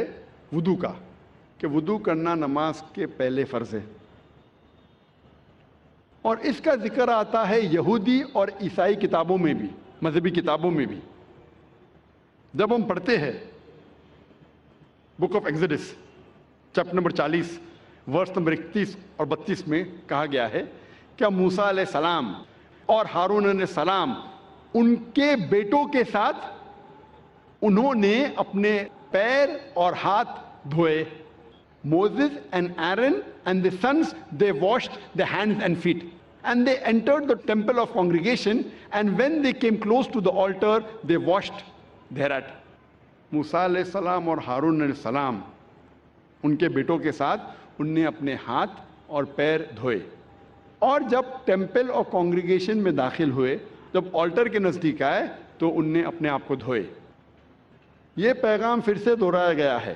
وضو کا، کہ وضو کرنا نماز کے پہلے فرض ہے، اور اس کا ذکر آتا ہے یہودی اور عیسائی کتابوں میں بھی، مذہبی کتابوں میں بھی۔ جب ہم پڑھتے ہیں book of Exodus chapter number 40 verse number 31 اور 32 میں کہا گیا ہے کہ موسیٰ علیہ السلام اور ہارون علیہ السلام ان کے بیٹوں کے ساتھ انہوں نے اپنے پیر اور ہاتھ دھوئے۔ Moses and Aaron and the sons, they washed their hands and feet, and they entered the temple of congregation, and when they came close to the altar, they washed thereat۔ موسیٰ علیہ السلام اور ہارون علیہ السلام ان کے بیٹوں کے ساتھ ان نے اپنے ہاتھ اور پیر دھوئے، اور جب ٹیمپل اور کانگریگیشن میں داخل ہوئے، جب آلٹر کے نزدیک آئے تو ان نے اپنے آپ کو دھوئے۔ یہ پیغام پھر سے دہرایا گیا ہے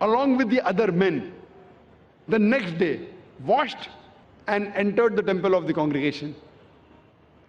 along with the other men the next day washed and entered the temple of the congregation.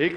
1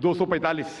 245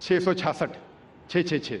666 666,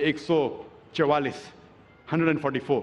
144 144,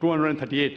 238,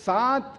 7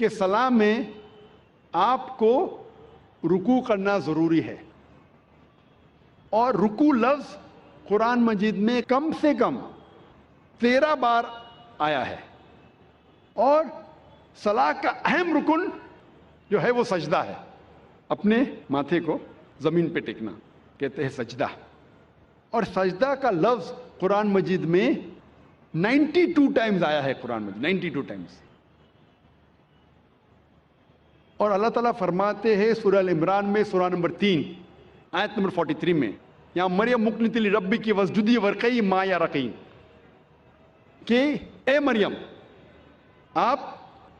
کہ صلاح میں آپ کو رکوع کرنا ضروری ہے، اور رکوع لفظ قرآن مجید میں کم سے کم 13 بار آیا ہے، اور صلاح کا اہم رکن جو ہے وہ سجدہ ہے، اپنے ماتھے کو زمین پہ ٹیکنا کہتے ہیں سجدہ، اور سجدہ کا لفظ قرآن مجید میں 92 ٹائمز آیا ہے، قرآن مجید 92 ٹائمز۔ اور اللہ تعالیٰ فرماتے ہیں سورہ العمران میں سورہ نمبر 3 آیت نمبر 43 میں، یہاں مریم مقنت لربی کی وسجدی ورقی ما یا رقیم، کہ اے مریم آپ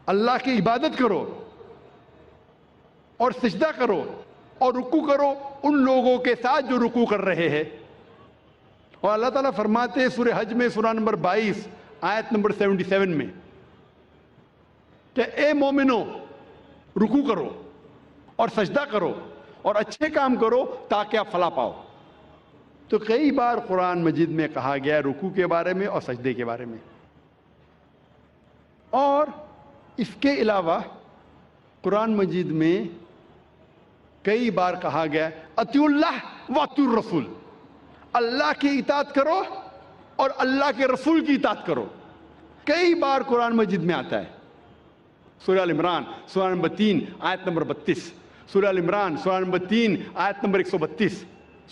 اللہ کی عبادت کرو اور سجدہ کرو اور رکوع کرو ان لوگوں کے ساتھ جو رکوع کر رہے ہیں۔ اور اللہ تعالیٰ فرماتے ہیں سورہ حج میں سورہ نمبر 22 آیت نمبر 77 میں کہ اے مومنو رکوع کرو اور سجدہ کرو اور اچھے کام کرو تاکہ آپ فلاح پاؤ۔ تو کئی بار قرآن مجید میں کہا گیا ہے رکوع کے بارے میں اور سجدے کے بارے میں، اور اس کے علاوہ قرآن مجید میں کئی بار کہا گیا ہے اطیعوا اللہ واطیعوا الرسول، اللہ کی اطاعت کرو اور اللہ کے رسول کی اطاعت کرو، کئی بار قرآن مجید میں آتا ہے۔ سورہ العمران سورہ نمبر 3 آیت نمبر 32، سورہ العمران سورہ نمبر 3 آیت نمبر 132،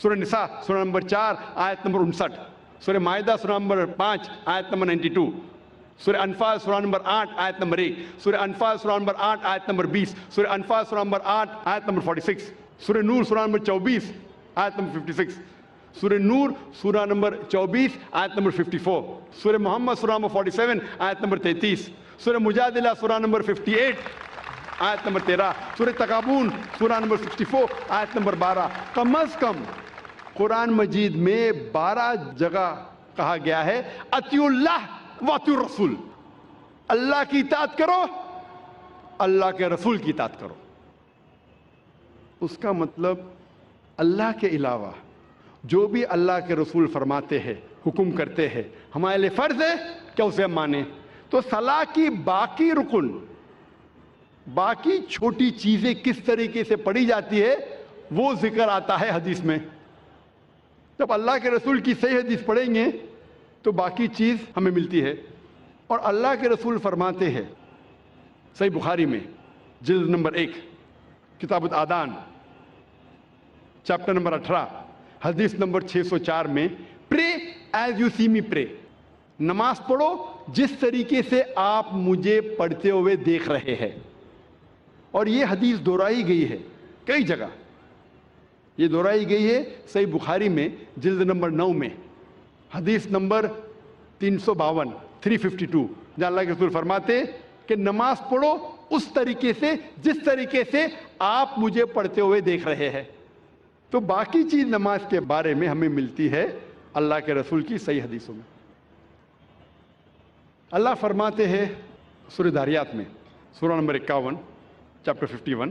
سورہ نساء سورہ نمبر 4 آیت نمبر 59، سورہ مائدہ سورہ نمبر 5 آیت نمبر 92، سورہ انفال سورہ نمبر 8 آیت نمبر 1، سورہ انفال سورہ نمبر 8 آیت نمبر 20، سورہ انفال سورہ نمبر 8 آیت نمبر 46، سورہ نور سورہ نمبر 24 آیت نمبر 56، سورہ نور سورہ نمبر 24 آیت نمبر 54، سورہ محمد سورہ نمبر 47 آیت نمبر 33، سورہ مجادلہ سورہ نمبر 58 آیت نمبر 13، سورہ تغابن سورہ نمبر 64 آیت نمبر 12۔ کم از کم قرآن مجید میں 12 جگہ کہا گیا ہے اطیعوا اللہ واطیعوا الرسول، اللہ کی اطاعت کرو اللہ کے رسول کی اطاعت کرو۔ اس کا مطلب اللہ کے علاوہ جو بھی اللہ کے رسول فرماتے ہیں حکم کرتے ہیں ہمارے لیے فرض ہے کہ اسے ہم مانیں۔ تو صلاح کی باقی رکن، باقی چھوٹی چیزیں کس طریقے سے پڑھی جاتی ہے وہ ذکر آتا ہے حدیث میں۔ جب اللہ کے رسول کی صحیح حدیث پڑھیں گے تو باقی چیز ہمیں ملتی ہے، اور اللہ کے رسول فرماتے ہیں صحیح بخاری میں جلد نمبر 1 کتاب الآذان چیپٹر نمبر 18 حدیث نمبر 604 میں، پرے ایز یو سی می پرے، نماز پڑھو جس طریقے سے آپ مجھے پڑھتے ہوئے دیکھ رہے ہیں۔ اور یہ حدیث دہرائی گئی ہے کئی جگہ، یہ دہرائی گئی ہے صحیح بخاری میں جلد نمبر 9 میں حدیث نمبر 352 352، جہاں اللہ کے رسول فرماتے کہ نماز پڑھو اس طریقے سے جس طریقے سے آپ مجھے پڑھتے ہوئے دیکھ رہے ہیں۔ تو باقی چیز نماز کے بارے میں ہمیں ملتی ہے اللہ کے رسول کی صحیح حدیثوں میں۔ اللہ فرماتے ہیں سورہ داریات میں سورہ نمبر 51 چیپٹر 51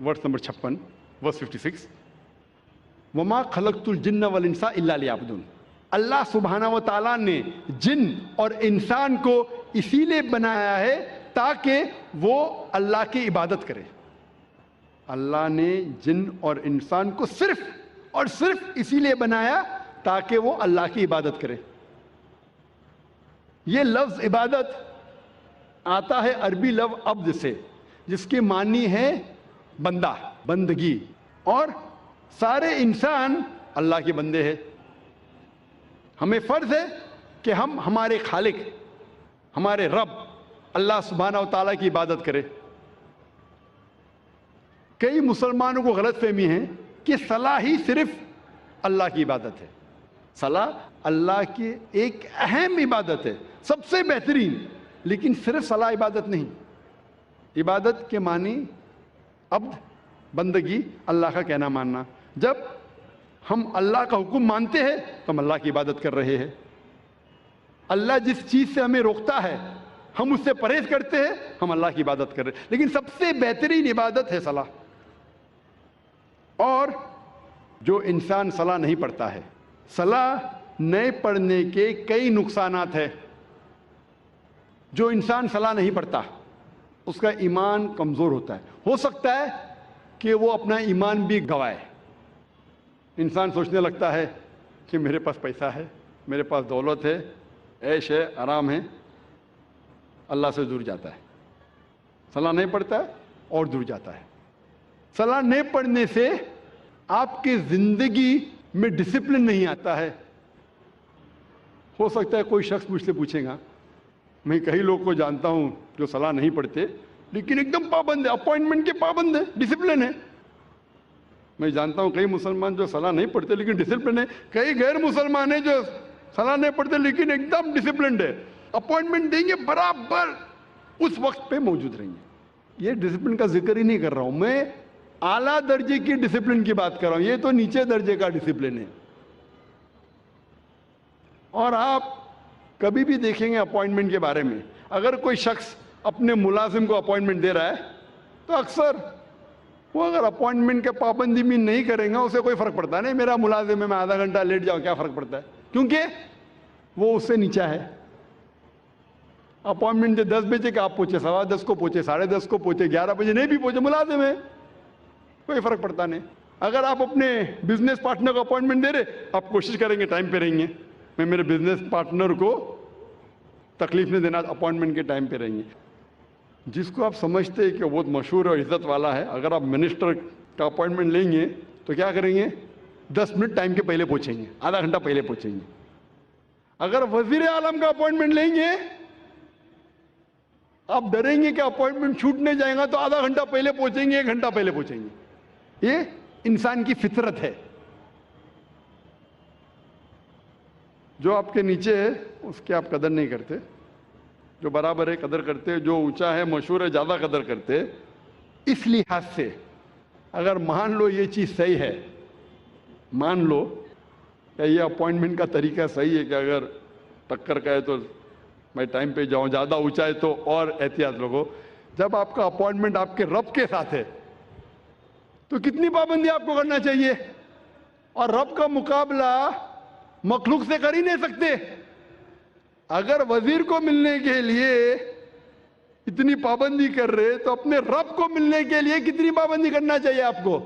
ورس نمبر 56 ورس 56، وما خلقت الجن والانس الا لیعبدون، اللہ سبحانہ و تعالیٰ نے جن اور انسان کو اسی لیے بنایا ہے تاکہ وہ اللہ کی عبادت کرے۔ اللہ نے جن اور انسان کو صرف اور صرف اسی لیے بنایا تاکہ وہ اللہ کی عبادت کرے۔ یہ لفظ عبادت آتا ہے عربی لفظ عبد سے، جس کے معنی ہے بندہ، بندگی، اور سارے انسان اللہ کے بندے ہیں۔ ہمیں فرض ہے کہ ہم ہمارے خالق، ہمارے رب اللہ سبحانہ و تعالیٰ کی عبادت کریں۔ کئی مسلمانوں کو غلط فہمی ہے کہ صلاح ہی صرف اللہ کی عبادت ہے۔ صلاح اللہ کی ایک اہم عبادت ہے، سب سے بہترین، لیکن صرف صلاح عبادت نہیں۔ عبادت کے معنی عبد، بندگی، اللہ کا کہنا ماننا۔ جب ہم اللہ کا حکم مانتے ہیں تو ہم اللہ کی عبادت کر رہے ہیں۔ اللہ جس چیز سے ہمیں روکتا ہے ہم اس سے پرہیز کرتے ہیں، ہم اللہ کی عبادت کر رہے ہیں۔ لیکن سب سے بہترین عبادت ہے صلاح۔ اور جو انسان صلاح نہیں پڑھتا ہے، صلاح نہیں پڑھنے کے کئی نقصانات ہیں۔ جو انسان صلاح نہیں پڑھتا اس کا ایمان کمزور ہوتا ہے. ہو سکتا ہے کہ وہ اپنا ایمان بھی گوائے. انسان سوچنے لگتا ہے کہ میرے پاس پیسہ ہے, میرے پاس دولت ہے, عیش ہے, آرام ہے, اللہ سے دور جاتا ہے. صلاح نہیں پڑھتا ہے اور دور جاتا ہے. صلاح نہیں پڑھنے سے آپ کی زندگی میں ڈسپلن نہیں آتا ہے. ہو سکتا ہے کوئی شخص مجھ سے پوچھے گا, میں کئی لوگ کو جانتا ہوں جو صلاح نہیں پڑھتے لیکن ایک دم پابند ہے, اپوائنٹمنٹ کے پابند ہے, ڈسپلن ہے. میں جانتا ہوں کئی مسلمان جو صلاح نہیں پڑھتے لیکن ڈسپلن ہے. کئی غیر مسلمان ہیں جو صلاح نہیں پڑھتے لیکن ایک دم ڈسپلنڈ ہے. اپوائنٹمنٹ دیں گے برابر اس وقت پہ موجود رہیں گے. یہ ڈسپلن کا ذکر ہی نہیں کر رہا ہوں, میں اعلیٰ درجے کی ڈسپلن کی بات کر رہا ہوں. یہ تو نیچے درجے کا ڈسپلن ہے. اور آپ کبھی بھی دیکھیں گے اپوائنٹمنٹ کے بارے میں, اگر کوئی شخص اپنے ملازم کو اپوائنٹمنٹ دے رہا ہے تو اکثر وہ اگر اپوائنٹمنٹ کے پابندی بھی نہیں کریں گا اسے کوئی فرق پڑتا نہیں. میرا ملازم ہے, میں آدھا گھنٹہ لیٹ جاؤں, کیا فرق پڑتا ہے, کیونکہ وہ اس سے نیچا ہے. اپوائنٹمنٹ دے 10 بجے کہ آپ پہنچے 10:15 کو پہنچے, 10:30 کو پہنچے, 11 بجے نہیں بھی پہنچے, ملازم ہے, کوئی فرق پڑتا نہیں. اگر آپ اپنے بزنس پارٹنر کو اپوائنٹمنٹ دے رہے, آپ کوشش کریں گے ٹائم پہ رہیں گے, میں میرے بزنس پارٹنر کو تکلیف نہیں دینا, اپوائنٹمنٹ کے ٹائم پہ رہیں گے. جس کو آپ سمجھتے ہیں کہ وہ بہت مشہور اور عزت والا ہے, اگر آپ منسٹر کا اپوائنٹمنٹ لیں گے تو کیا کریں گے, 10 منٹ ٹائم کے پہلے پہنچیں گے, آدھا گھنٹہ پہلے پہنچیں گے. اگر وزیر اعظم کا اپوائنٹمنٹ لیں گے آپ ڈریں گے کہ اپوائنٹمنٹ چھوٹنے جائے گا تو آدھا گھنٹہ پہلے پہنچیں گے, 1 گھنٹہ پہلے پہنچیں گے. یہ انسان کی فطرت ہے. جو آپ کے نیچے ہے اس کی آپ قدر نہیں کرتے, جو برابر ہے قدر کرتے, جو اونچا ہے مشہور ہے زیادہ قدر کرتے. اس لحاظ سے اگر مان لو یہ چیز صحیح ہے, مان لو کہ یہ اپوائنٹمنٹ کا طریقہ صحیح ہے کہ اگر ٹکر کا ہے تو میں ٹائم پہ جاؤں, زیادہ اونچا ہے تو اور احتیاط لوگو. جب آپ کا اپوائنٹمنٹ آپ کے رب کے ساتھ ہے تو کتنی پابندی آپ کو کرنا چاہیے, اور رب کا مقابلہ مخلوق سے کر ہی نہیں سکتے. اگر وزیر کو ملنے کے لیے اتنی پابندی کر رہے تو اپنے رب کو ملنے کے لیے کتنی پابندی کرنا چاہیے آپ کو.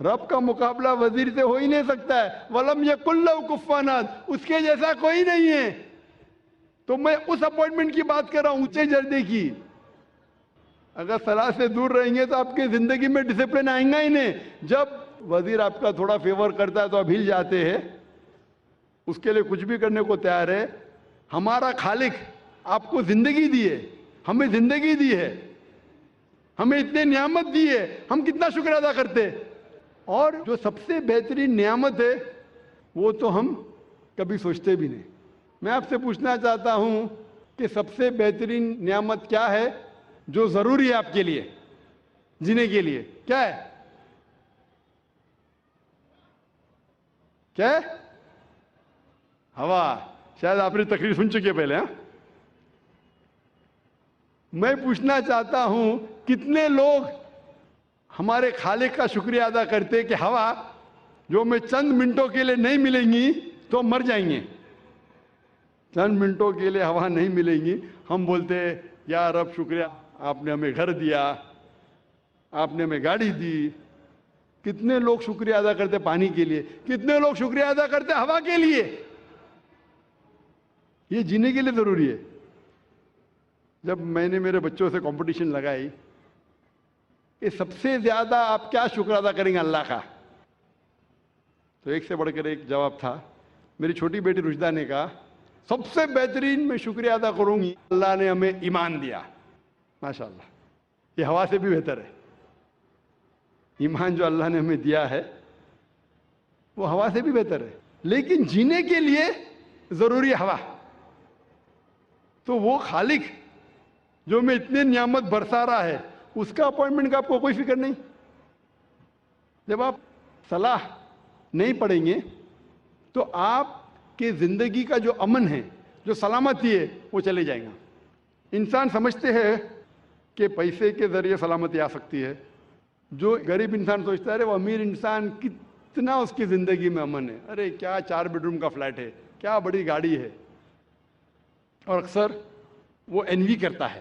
رب کا مقابلہ وزیر سے ہو ہی نہیں سکتا ہے. وَلَمْ يَكُنْ لَهُ كُفُوًا أَحَدٌ, اس کے جیسا کوئی نہیں ہے. تو میں اس اپوائنٹمنٹ کی بات کر رہا ہوں, اونچے درجے کی. اگر صلاح سے دور رہیں گے تو آپ کی زندگی میں ڈسپلن آئیں گا ہی نہیں. جب وزیر آپ کا تھوڑا فیور کرتا ہے تو آپ ہل جاتے ہیں, اس کے لیے کچھ بھی کرنے کو تیار ہے. ہمارا خالق آپ کو زندگی دی ہے, ہمیں زندگی دی ہے, ہمیں اتنے نعمت دی ہے, ہم کتنا شکر ادا کرتے. اور جو سب سے بہترین نعمت ہے وہ تو ہم کبھی سوچتے بھی نہیں. میں آپ سے پوچھنا چاہتا ہوں کہ سب سے بہترین نعمت کیا ہے جو ضروری ہے آپ کے لیے جینے کے لیے, کیا ہے؟ کیا ہے؟ ہوا. شاید آپ نے تقریر سن چکی ہے پہلے. میں پوچھنا چاہتا ہوں کتنے لوگ ہمارے خالق کا شکریہ ادا کرتے کہ ہوا جو ہمیں چند منٹوں کے لیے نہیں ملیں گی تو مر جائیں گے. چند منٹوں کے لیے ہوا نہیں ملیں گی, ہم بولتے یا رب شکریہ, آپ نے ہمیں گھر دیا, آپ نے ہمیں گاڑی دی. کتنے لوگ شکریہ ادا کرتے پانی کے لیے, کتنے لوگ شکریہ ادا کرتے ہوا کے لیے. یہ جینے کے لیے ضروری ہے. جب میں نے میرے بچوں سے کمپٹیشن لگائی کہ سب سے زیادہ آپ کیا شکر ادا کریں گے اللہ کا, تو ایک سے بڑھ کر ایک جواب تھا. میری چھوٹی بیٹی رشدہ نے کہا سب سے بہترین میں شکریہ ادا کروں گی اللہ نے ہمیں ایمان دیا. ماشاءاللہ, یہ ہوا سے بھی بہتر ہے. ایمان جو اللہ نے ہمیں دیا ہے وہ ہوا سے بھی بہتر ہے. لیکن جینے کے لیے ضروری ہوا. تو وہ خالق جو میں اتنے نعمت برسا رہا ہے اس کا اپوائنٹمنٹ کا آپ کو کوئی فکر نہیں. جب آپ صلاح نہیں پڑھیں گے تو آپ کی زندگی کا جو امن ہے, جو سلامتی ہے, وہ چلے جائیں گا. انسان سمجھتے ہیں کہ پیسے کے ذریعے سلامتی آ سکتی ہے. جو غریب انسان سوچتا ہے وہ امیر انسان کتنا اس کی زندگی میں امن ہے, ارے کیا 4 بیڈروم کا فلیٹ ہے, کیا بڑی گاڑی ہے. اور اکثر وہ انوی کرتا ہے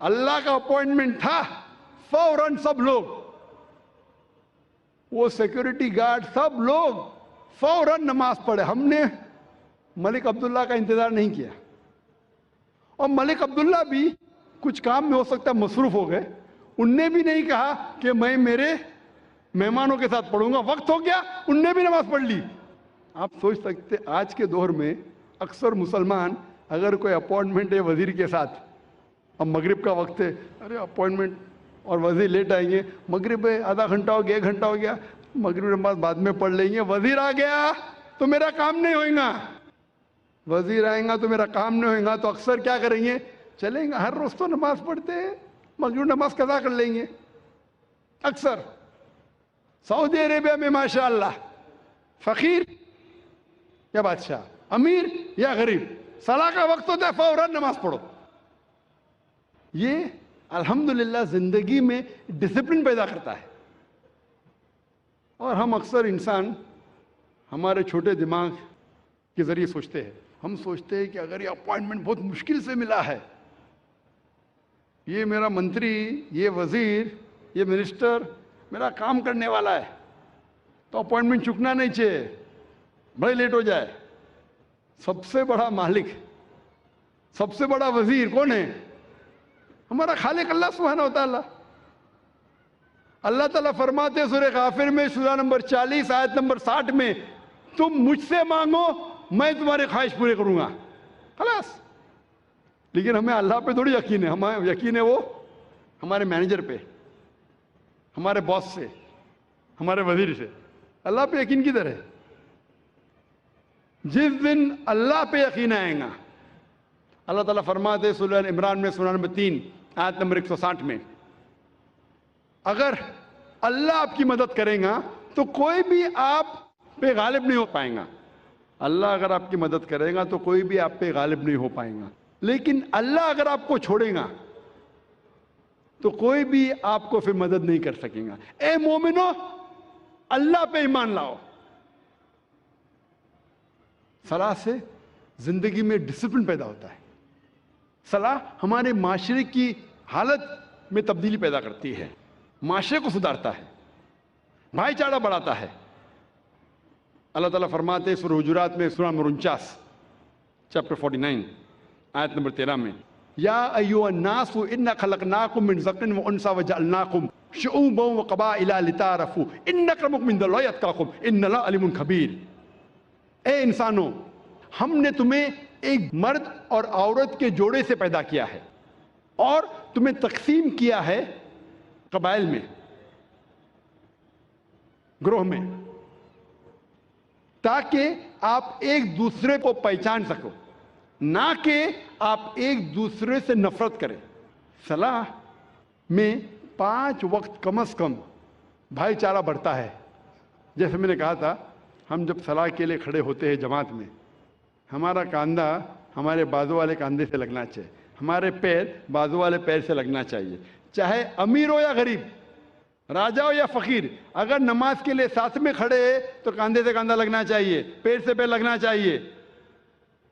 اللہ کا اپوائنٹمنٹ تھا، فوراً سب لوگ، وہ سیکورٹی گارڈ سب لوگ فوراً نماز پڑھے. ہم نے ملک عبداللہ کا انتظار نہیں کیا. اور ملک عبداللہ بھی کچھ کام میں ہو سکتا ہے مصروف ہو گئے، ان نے بھی نہیں کہا کہ میں میرے مہمانوں کے ساتھ پڑھوں گا. وقت ہو گیا، ان نے بھی نماز پڑھ لی. آپ سوچ سکتے آج کے دور میں اکثر مسلمان اگر کوئی اپوائنٹمنٹ ہے وزیر کے ساتھ، اب مغرب کا وقت ہے، ارے اپوائنٹمنٹ اور وزیر لیٹ آئیں گے، مغرب ہے آدھا گھنٹہ ہو گیا 1 گھنٹہ ہو گیا، مغرب نماز بعد میں پڑھ لیں گے، وزیر آ گیا تو میرا کام نہیں ہوئے گا، وزیر آئیں گا تو میرا کام نہیں ہوئے گا. تو اکثر کیا کریں گے، چلیں گے ہر روز تو نماز پڑھتے ہیں، مغرب نماز قضا کر لیں گے. اکثر سعودی عربیہ میں ماشاءاللہ فقیر یا بادشاہ، امیر یا غریب، صلاح کا وقت ہوتا ہے فوراً نماز پڑھو. یہ الحمدللہ زندگی میں ڈسپلن پیدا کرتا ہے. اور ہم اکثر انسان ہمارے چھوٹے دماغ کے ذریعے سوچتے ہیں، ہم سوچتے ہیں کہ اگر یہ اپوائنٹمنٹ بہت مشکل سے ملا ہے، یہ میرا منتری، یہ وزیر، یہ منسٹر میرا کام کرنے والا ہے، تو اپوائنٹمنٹ چکنا نہیں چاہیے، بڑے لیٹ ہو جائے. سب سے بڑا مالک، سب سے بڑا وزیر کون ہے؟ ہمارا خالق اللہ سبحانہ و تعالیٰ. اللہ تعالیٰ فرماتے سورہ غافر میں سورہ نمبر 40 آیت نمبر 60 میں، تم مجھ سے مانگو میں تمہاری خواہش پورے کروں گا. خلاص. لیکن ہمیں اللہ پہ تھوڑی یقین ہے، ہمیں یقین ہے وہ ہمارے مینیجر پہ، ہمارے باس سے، ہمارے وزیر سے. اللہ پہ یقین کدھر ہے؟ جس دن اللہ پہ یقین آئے گا، اللہ تعالیٰ فرماتے سورہ عمران میں سورہ نمبر 3 آیت نمبر 160 میں، اگر اللہ آپ کی مدد کرے گا تو کوئی بھی آپ پہ غالب نہیں ہو پائے گا. اللہ اگر آپ کی مدد کرے گا تو کوئی بھی آپ پہ غالب نہیں ہو پائے گا. لیکن اللہ اگر آپ کو چھوڑے گا تو کوئی بھی آپ کو پھر مدد نہیں کر سکے گا. اے مومنو، اللہ پہ ایمان لاؤ. صلاح سے زندگی میں ڈسپلن پیدا ہوتا ہے. صلاح ہمارے معاشرے کی حالت میں تبدیلی پیدا کرتی ہے، معاشرے کو سدھارتا ہے، بھائی چارہ بڑھاتا ہے. اللہ تعالیٰ فرماتے سورہ حجرات میں سورہ نمبر 49 چیپٹر 49 آیت نمبر 13 میں، یا ایھا الناس انا خلقناکم من ذکر وانثی وجعلناکم شعوبا وقبائل لتعارفوا ان اکرمکم عند اللہ اتقاکم ان اللہ علیم خبیر. اے انسانوں، ہم نے تمہیں ایک مرد اور عورت کے جوڑے سے پیدا کیا ہے اور تمہیں تقسیم کیا ہے قبائل میں، گروہ میں، تاکہ آپ ایک دوسرے کو پہچان سکو، نہ کہ آپ ایک دوسرے سے نفرت کریں. صلاح میں 5 وقت کم از کم بھائی چارہ بڑھتا ہے. جیسے میں نے کہا تھا، ہم جب صلاح کے لیے کھڑے ہوتے ہیں جماعت میں، ہمارا کاندھا ہمارے بازو والے کاندھے سے لگنا چاہیے، ہمارے پیر بازو والے پیر سے لگنا چاہیے. چاہے امیر ہو یا غریب، راجا ہو یا فقیر، اگر نماز کے لیے ساتھ میں کھڑے تو کاندھے سے کاندھا لگنا چاہیے، پیر سے پیر لگنا چاہیے.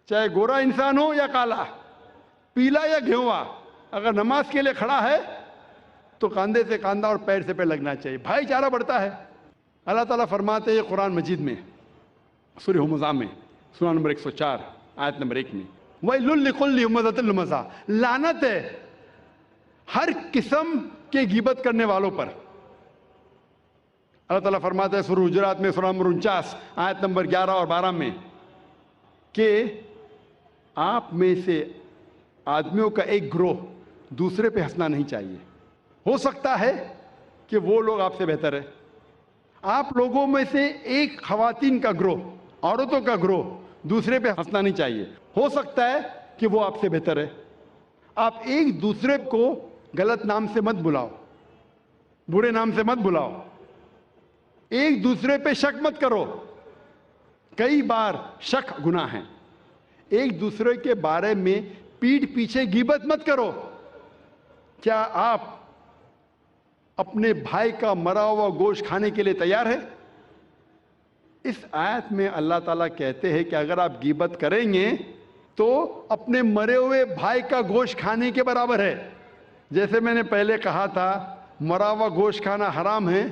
چاہے گورا انسان ہو یا کالا، پیلا یا گھیوا، اگر نماز کے لیے کھڑا ہے تو کاندھے سے کاندھا اور پیر سے پیر لگنا چاہیے. بھائی چارہ بڑھتا ہے. اللہ تعالیٰ فرماتے ہیں قرآن مجید میں سورہ ھمزہ میں سورہ نمبر 104 آیت نمبر 1 میں، وَيْلٌ لِّكُلِّ ہُمَزَةٍ لُمَزَةٍ، لعنت ہے ہر قسم کے غیبت کرنے والوں پر. اللہ تعالیٰ فرماتا ہے سورہ حجرات میں سورہ نمبر 49 آیت نمبر 11 اور 12 میں کہ آپ میں سے آدمیوں کا ایک گروہ دوسرے پہ ہنسنا نہیں چاہیے. ہو سکتا ہے کہ وہ لوگ آپ سے بہتر ہے. آپ لوگوں میں سے ایک خواتین کا گروہ، عورتوں کا گروہ دوسرے پہ ہنسنا نہیں چاہیے. ہو سکتا ہے کہ وہ آپ سے بہتر ہے. آپ ایک دوسرے کو غلط نام سے مت بلاؤ، برے نام سے مت بلاؤ، ایک دوسرے پہ شک مت کرو. کئی بار شک گناہ ہے. ایک دوسرے کے بارے میں پیٹھ پیچھے غیبت مت کرو. کیا آپ اپنے بھائی کا مرا ہوا گوشت کھانے کے لیے تیار ہے؟ اس آیت میں اللہ تعالیٰ کہتے ہیں کہ اگر آپ غیبت کریں گے تو اپنے مرے ہوئے بھائی کا گوشت کھانے کے برابر ہے. جیسے میں نے پہلے کہا تھا مرا ہوا گوشت کھانا حرام ہے،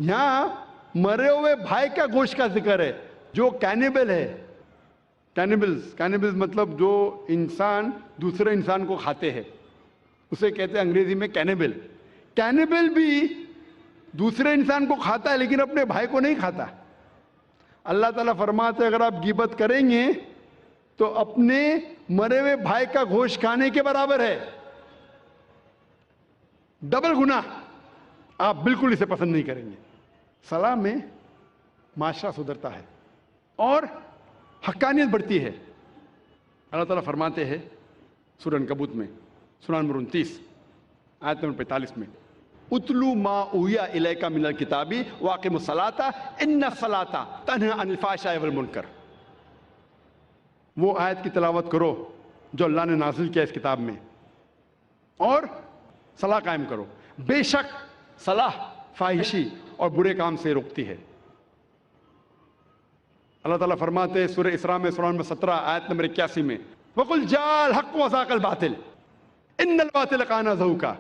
یہاں مرے ہوئے بھائی کا گوشت کا ذکر ہے جو کینیبل ہے. کینیبلز مطلب جو انسان دوسرے انسان کو کھاتے ہیں، اسے کہتے ہیں انگریزی میں کینیبل. کینیبل بھی دوسرے انسان کو کھاتا ہے لیکن اپنے بھائی کو نہیں کھاتا. اللہ تعالیٰ فرماتے ہیں اگر آپ غیبت کریں گے تو اپنے مرے ہوئے بھائی کا گوشت کھانے کے برابر ہے، ڈبل گناہ. آپ بالکل اسے پسند نہیں کریں گے. صلاح میں معاشرہ سدھرتا ہے اور حقانیت بڑھتی ہے. اللہ تعالیٰ فرماتے ہیں سورہ عنکبوت میں سورہ نمبر 29 آیت نمبر 45 میں اتلو ما اوحی الیک من الکتاب واقم الصلاۃ ان الصلاۃ تنہی عن الفحشاء والمنکر. وہ آیت کی تلاوت کرو جو اللہ نے نازل کیا اس کتاب میں اور صلاح قائم کرو. بے شک صلاح فاحشی اور برے کام سے روکتی ہے. اللہ تعالیٰ فرماتے ہیں سورہ اسراء میں سورہ نمبر 17 آیت نمبر 81 میں وَقُلْ جَاءَ الْحَقُّ وَزَهَقَ الْبَاطِلُ إِنَّ الْبَاطِلَ كَانَ زَهُوقًا.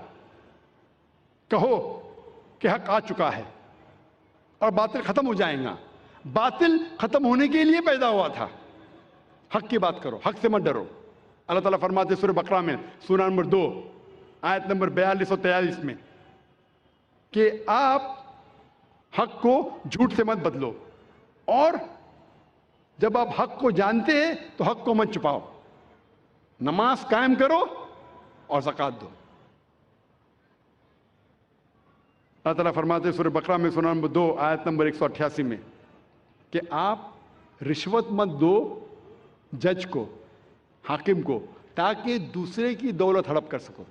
کہو کہ حق آ چکا ہے اور باطل ختم ہو جائے گا. باطل ختم ہونے کے لیے پیدا ہوا تھا. حق کی بات کرو، حق سے مت ڈرو. اللہ تعالیٰ فرماتے ہیں سورہ بقرہ میں سورہ نمبر 2 آیت نمبر 42 اور 43 میں کہ آپ حق کو جھوٹ سے مت بدلو اور جب آپ حق کو جانتے ہیں تو حق کو مت چھپاؤ. نماز قائم کرو اور زکوٰۃ دو. اللہ تعالیٰ فرماتے ہیں سورہ بقرہ میں سورہ نمبر 2 آیت نمبر 188 میں کہ آپ رشوت مت دو جج کو، حاکم کو، تاکہ دوسرے کی دولت ہڑپ کر سکو.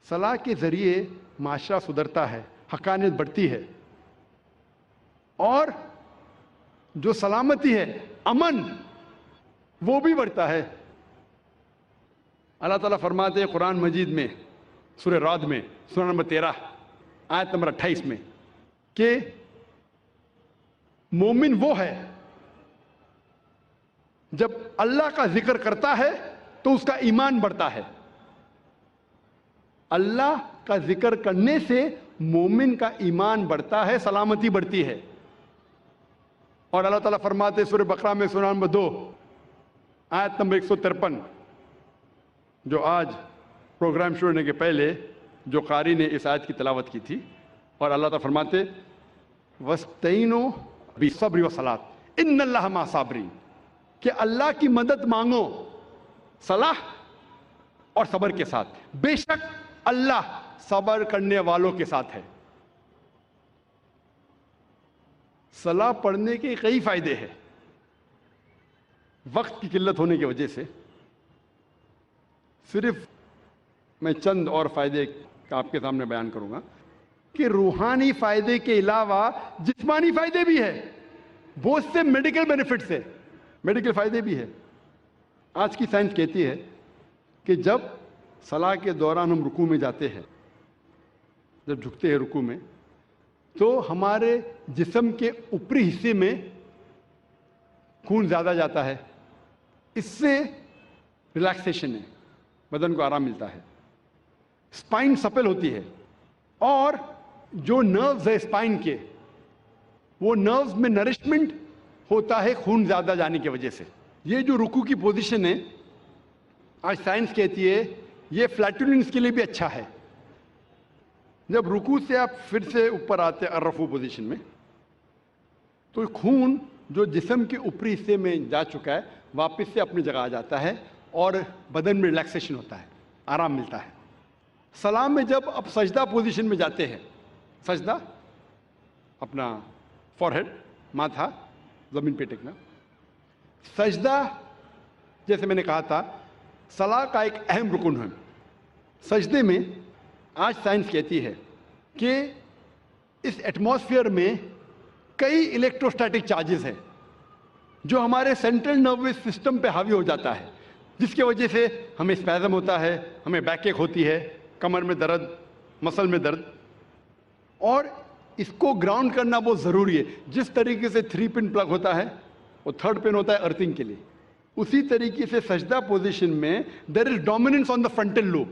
صلاح کے ذریعے معاشرہ سدھرتا ہے، حقانیت بڑھتی ہے اور جو سلامتی ہے، امن، وہ بھی بڑھتا ہے. اللہ تعالیٰ فرماتے ہیں قرآن مجید میں سورہ رعد میں سورہ نمبر 13 آیت نمبر 28 میں کہ مومن وہ ہے جب اللہ کا ذکر کرتا ہے تو اس کا ایمان بڑھتا ہے. اللہ کا ذکر کرنے سے مومن کا ایمان بڑھتا ہے، سلامتی بڑھتی ہے. اور اللہ تعالیٰ فرماتے ہیں سورہ بقرہ میں سورہ نمبر 2 آیت نمبر 153 جو آج پروگرام شروع ہونے کے پہلے جو قاری نے اس آیت کی تلاوت کی تھی. اور اللہ تعالیٰ فرماتے وَاسْتَعِینُوا بِالصَّبْرِ وَالصَّلَاةِ إِنَّ اللَّهَ مَعَ الصَّابِرِينَ کہ اللہ کی مدد مانگو صلاح اور صبر کے ساتھ، بے شک اللہ صبر کرنے والوں کے ساتھ ہے. صلاح پڑھنے کے کئی فائدے ہیں. وقت کی قلت ہونے کی وجہ سے صرف میں چند اور فائدے آپ کے سامنے بیان کروں گا کہ روحانی فائدے کے علاوہ جسمانی فائدے بھی ہیں. بہت سے میڈیکل بینیفٹس ہیں، میڈیکل فائدے بھی ہیں. آج کی سائنس کہتی ہے کہ جب صلاح کے دوران ہم رکوع میں جاتے ہیں، جب جھکتے ہیں رکوع میں، تو ہمارے جسم کے اوپری حصے میں خون زیادہ جاتا ہے. اس سے ریلیکسیشن ہے، بدن کو آرام ملتا ہے. اسپائن سپل ہوتی ہے اور جو نروز ہے اسپائن کے، وہ نروز میں نرشمنٹ ہوتا ہے خون زیادہ جانے کی وجہ سے. یہ جو رکوع کی پوزیشن ہے آج سائنس کہتی ہے یہ فلیٹولنس کے لیے بھی اچھا ہے. جب رکوع سے آپ پھر سے اوپر آتے ہیں الرفوع پوزیشن میں، تو خون جو جسم کے اوپری حصے میں جا چکا ہے واپس سے اپنی جگہ آ جاتا ہے اور بدن میں ریلیکسیشن ہوتا ہے، آرام ملتا ہے. سلام میں جب آپ سجدہ پوزیشن میں جاتے ہیں، سجدہ اپنا فورہیڈ، ماتھا زمین پہ ٹیکنا، سجدہ جیسے میں نے کہا تھا صلاح کا ایک اہم رکن ہے. سجدے میں آج سائنس کہتی ہے کہ اس ایٹماسفیئر میں کئی الیکٹروسٹیٹک چارجز ہیں جو ہمارے سینٹرل نروس سسٹم پہ حاوی ہو جاتا ہے، جس کی وجہ سے ہمیں اسپیزم ہوتا ہے، ہمیں بیک ایک ہوتی ہے، کمر میں درد، مسل میں درد. اور اس کو گراؤنڈ کرنا بہت ضروری ہے. جس طریقے سے 3 پن پلگ ہوتا ہے وہ 3rd پن ہوتا ہے ارتھنگ کے لیے، اسی طریقے سے سجدہ پوزیشن میں there is dominance on the frontal lobe.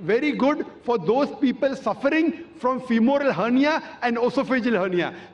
very good for those people suffering from femoral hernia and esophageal hernia.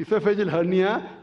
esophageal hernia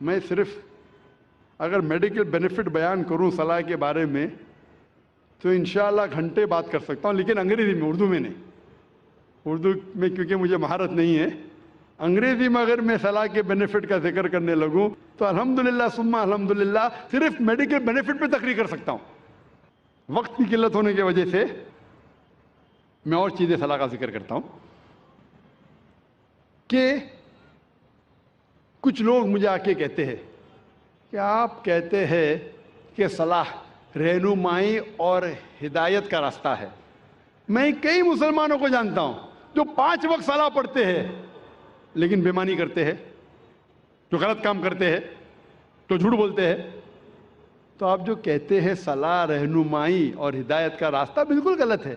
میں صرف اگر میڈیکل بینیفٹ بیان کروں صلاح کے بارے میں تو انشاءاللہ گھنٹے بات کر سکتا ہوں، لیکن انگریزی میں، اردو میں نہیں۔ اردو میں کیونکہ مجھے مہارت نہیں ہے، انگریزی میں اگر میں صلاح کے بینیفٹ کا ذکر کرنے لگوں تو الحمدللہ ثم الحمدللہ صرف میڈیکل بینیفٹ پہ تقریر کر سکتا ہوں۔ وقت کی قلت ہونے کی وجہ سے میں اور چیزیں صلاح کا ذکر کرتا ہوں کہ کچھ لوگ مجھے آ کے کہتے ہیں کہ آپ کہتے ہیں کہ صلاح رہنمائی اور ہدایت کا راستہ ہے۔ میں کئی مسلمانوں کو جانتا ہوں جو 5 وقت صلاح پڑھتے ہیں لیکن بےمانی کرتے ہیں، جو غلط کام کرتے ہیں، جو جھوٹ بولتے ہیں۔ تو آپ جو کہتے ہیں صلاح رہنمائی اور ہدایت کا راستہ، بالکل غلط ہے۔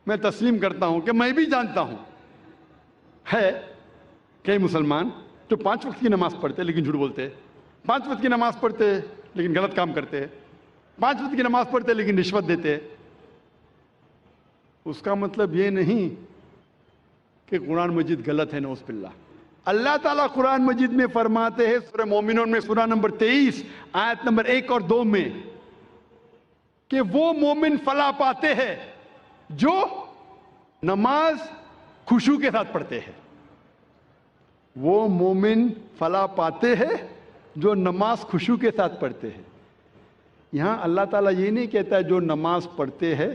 میں تسلیم کرتا ہوں کہ میں بھی جانتا ہوں ہے کئی مسلمان جو 5 وقت کی نماز پڑھتے ہیں لیکن جھوٹ بولتے ہیں، 5 وقت کی نماز پڑھتے ہیں لیکن غلط کام کرتے ہیں، 5 وقت کی نماز پڑھتے ہیں لیکن رشوت دیتے ہیں۔ اس کا مطلب یہ نہیں کہ قرآن مجید غلط ہے، نعوذ باللہ۔ اللہ تعالیٰ قرآن مجید میں فرماتے ہیں سورہ مومنون میں سورہ نمبر 23 آیت نمبر 1 اور 2 میں کہ وہ مومن فلاح پاتے ہیں جو نماز خشوع کے ساتھ پڑھتے ہیں۔ وہ مومن فلاح پاتے ہیں جو نماز خشوع کے ساتھ پڑھتے ہیں۔ یہاں اللہ تعالیٰ یہ نہیں کہتا ہے جو نماز پڑھتے ہیں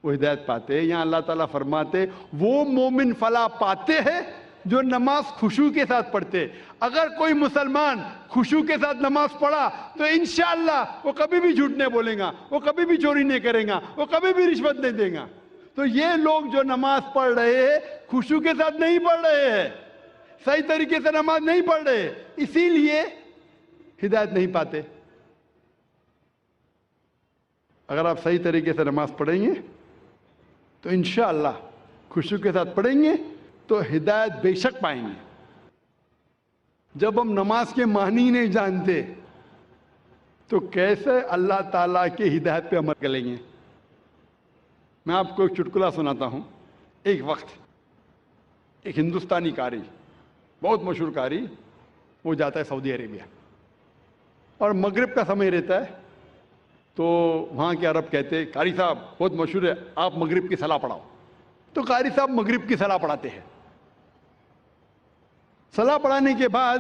وہ ہدایت پاتے ہیں، یہاں اللہ تعالیٰ فرماتے وہ مومن فلاح پاتے ہیں جو نماز خشوع کے ساتھ پڑھتے۔ اگر کوئی مسلمان خشوع کے ساتھ نماز پڑھا تو انشاءاللہ وہ کبھی بھی جھوٹ نہیں بولے گا، وہ کبھی بھی چوری نہیں کرے گا، وہ کبھی بھی رشوت نہیں دے گا۔ تو یہ لوگ جو نماز پڑھ رہے ہیں خشوع کے ساتھ نہیں پڑھ رہے ہیں، صحیح طریقے سے نماز نہیں پڑھ رہے، اسی لیے ہدایت نہیں پاتے۔ اگر آپ صحیح طریقے سے نماز پڑھیں گے تو انشاءاللہ خشوع کے ساتھ پڑھیں گے تو ہدایت بے شک پائیں گے۔ جب ہم نماز کے معنی نہیں جانتے تو کیسے اللہ تعالیٰ کی ہدایت پہ عمل کریں گے؟ میں آپ کو ایک چٹکلا سناتا ہوں۔ ایک وقت ایک ہندوستانی قاری، بہت مشہور قاری، وہ جاتا ہے سعودی عربیہ اور مغرب کا سمے رہتا ہے، تو وہاں کے عرب کہتے ہیں قاری صاحب بہت مشہور ہے، آپ مغرب کی صلاح پڑھاؤ۔ تو قاری صاحب مغرب کی صلاح پڑھاتے ہیں۔ صلاح پڑھانے کے بعد،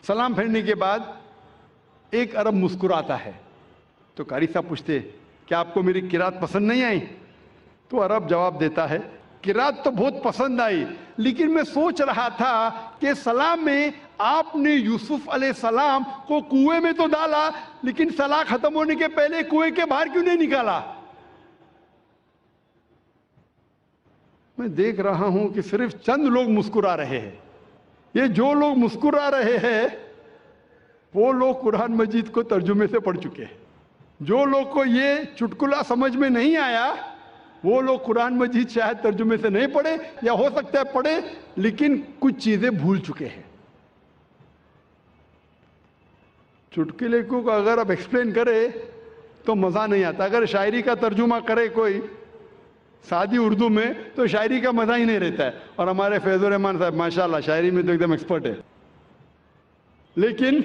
سلام پھیرنے کے بعد ایک عرب مسکراتا ہے، تو قاری صاحب پوچھتے کیا آپ کو میری قرات پسند نہیں آئی؟ تو عرب جواب دیتا ہے قرات تو بہت پسند آئی، لیکن میں سوچ رہا تھا کہ سلام میں آپ نے یوسف علیہ السلام کو کنویں میں تو ڈالا لیکن صلاح ختم ہونے کے پہلے کنویں کے باہر کیوں نہیں نکالا؟ میں دیکھ رہا ہوں کہ صرف چند لوگ مسکرا رہے ہیں۔ یہ جو لوگ مسکرا رہے ہیں وہ لوگ قرآن مجید کو ترجمے سے پڑھ چکے ہیں۔ جو لوگ کو یہ چٹکلا سمجھ میں نہیں آیا وہ لوگ قرآن مجید شاید ترجمے سے نہیں پڑھے، یا ہو سکتا ہے پڑھے لیکن کچھ چیزیں بھول چکے ہیں۔ چٹکلے کو اگر آپ ایکسپلین کرے تو مزہ نہیں آتا۔ اگر شاعری کا ترجمہ کرے کوئی سادی اردو میں تو شاعری کا مزہ ہی نہیں رہتا ہے، اور ہمارے فیض الرحمان صاحب ماشاءاللہ شاعری میں تو ایک دم ایکسپرٹ ہے۔ لیکن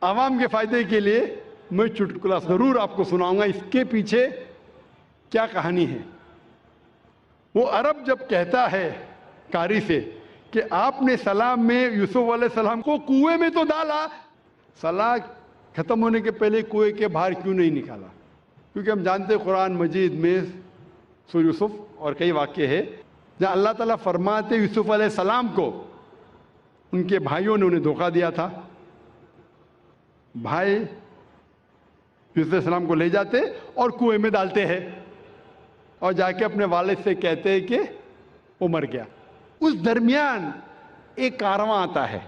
عوام کے فائدے کے لیے میں چٹکلا ضرور آپ کو سناؤں گا، اس کے پیچھے کیا کہانی ہے۔ وہ عرب جب کہتا ہے قاری سے کہ آپ نے سلام میں یوسف علیہ السلام کو کنویں میں تو ڈالا، صلاح ختم ہونے کے پہلے کنویں کے باہر کیوں نہیں نکالا؟ کیونکہ ہم جانتے ہیں قرآن مجید میں سورہ یوسف اور کئی واقعے ہیں جہاں اللہ تعالیٰ فرماتے یوسف علیہ السلام کو ان کے بھائیوں نے انہیں دھوکہ دیا تھا۔ بھائی یوسف علیہ السلام کو لے جاتے اور کنویں میں ڈالتے ہیں اور جا کے اپنے والد سے کہتے ہیں کہ وہ مر گیا۔ اس درمیان ایک کارواں آتا ہے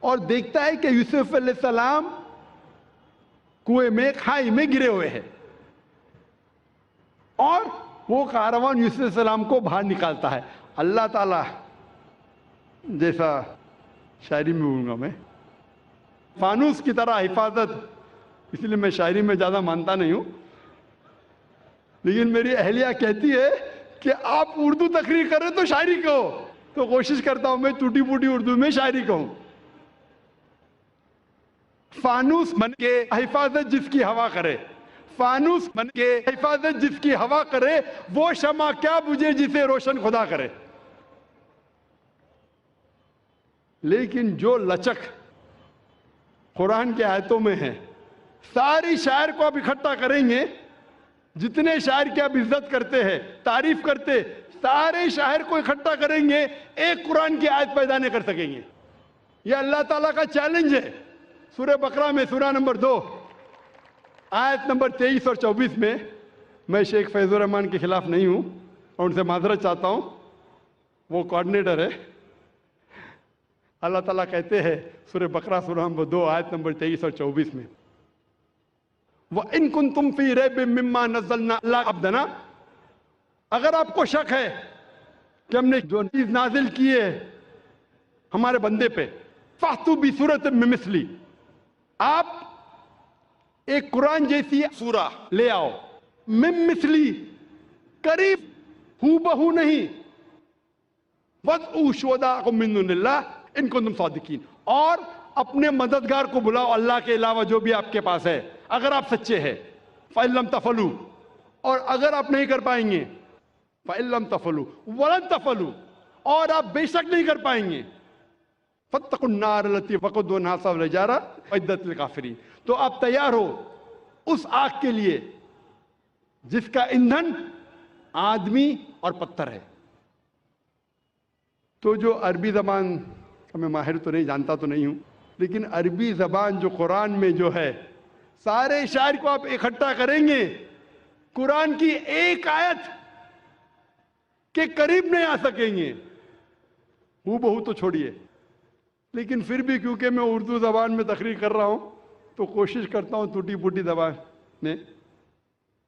اور دیکھتا ہے کہ یوسف علیہ السلام کنویں میں کھائی میں گرے ہوئے ہیں، اور وہ کارواں یوسف علیہ السلام کو باہر نکالتا ہے۔ اللہ تعالیٰ جیسا شاعری میں بولوں گا میں، فانوس کی طرح حفاظت، اس لیے میں شاعری میں زیادہ مانتا نہیں ہوں، لیکن میری اہلیہ کہتی ہے کہ آپ اردو تقریر کریں تو شاعری کہو، تو کوشش کرتا ہوں میں ٹوٹی پھوٹی اردو میں شاعری کہوں۔ فانوس بن کے حفاظت جس کی ہوا کرے، فانوس بن کے حفاظت جس کی ہوا کرے، وہ شمع کیا بجھے جسے روشن خدا کرے۔ لیکن جو لچک قرآن کے آیتوں میں ہے، ساری شاعر کو آپ اکٹھا کریں گے، جتنے شاعر کی آپ عزت کرتے ہیں، تعریف کرتے، سارے شاعر کو اکٹھا کریں گے، ایک قرآن کی آیت پیدا نہیں کر سکیں گے۔ یہ اللہ تعالیٰ کا چیلنج ہے۔ سورہ بقرہ میں سورہ نمبر 2 آیت نمبر 23 اور 24 میں، میں شیخ فیض الرحمان کے خلاف نہیں ہوں اور ان سے معذرت چاہتا ہوں، وہ کوارڈینیٹر ہے۔ اللہ تعالیٰ کہتے ہیں سورہ بقرہ سورہ نمبر 2 آیت نمبر 23 اور 24 میں، وَإِن كُنتُمْ فِي رَيْبٍ مِّمَّا نَزَّلْنَا عَلَىٰ عَبْدِنَا، اگر آپ کو شک ہے کہ ہم نے جو چیز نازل کی ہے ہمارے بندے پہ، فَأْتُوا بِسُورَةٍ مِّن مِّثْلِهِ، آپ ایک قرآن جیسی سورہ لے آؤ، مِن مِّثْلِهِ، قریب، ہو بہو نہیں، وَادْعُوا شُهَدَاءَكُم مِّن دُونِ اللَّهِ ان کنتم صادقین، اور اپنے مددگار کو بلاؤ اللہ کے علاوہ جو بھی آپ کے پاس ہے، اگر آپ سچے ہیں۔ فَإِن لَمْ تَفْعَلُوا، اور اگر آپ نہیں کر پائیں گے، فَإِن لَمْ تَفْعَلُوا وَلَن تَفْعَلُوا، اور آپ بے شک نہیں کر پائیں گے، فَاتَّقُوا النَّارَ الَّتِي وَقُودُهَا النَّاسُ وَالْحِجَارَةُ أُعِدَّتْ لِلْكَافِرِينَ، تو آپ تیار ہو اس آگ کے لیے جس کا ایندھن آدمی اور پتھر ہے۔ تو جو عربی زبان میں ماہر تو نہیں، جانتا تو نہیں ہوں، لیکن عربی زبان جو قرآن میں جو ہے، سارے شاعر کو آپ اکٹھا کریں گے، قرآن کی ایک آیت کے قریب نہیں آ سکیں گے، ہو بہو تو چھوڑیے۔ لیکن پھر بھی کیونکہ میں اردو زبان میں تقریر کر رہا ہوں تو کوشش کرتا ہوں ٹوٹی پھوٹی زبان میں،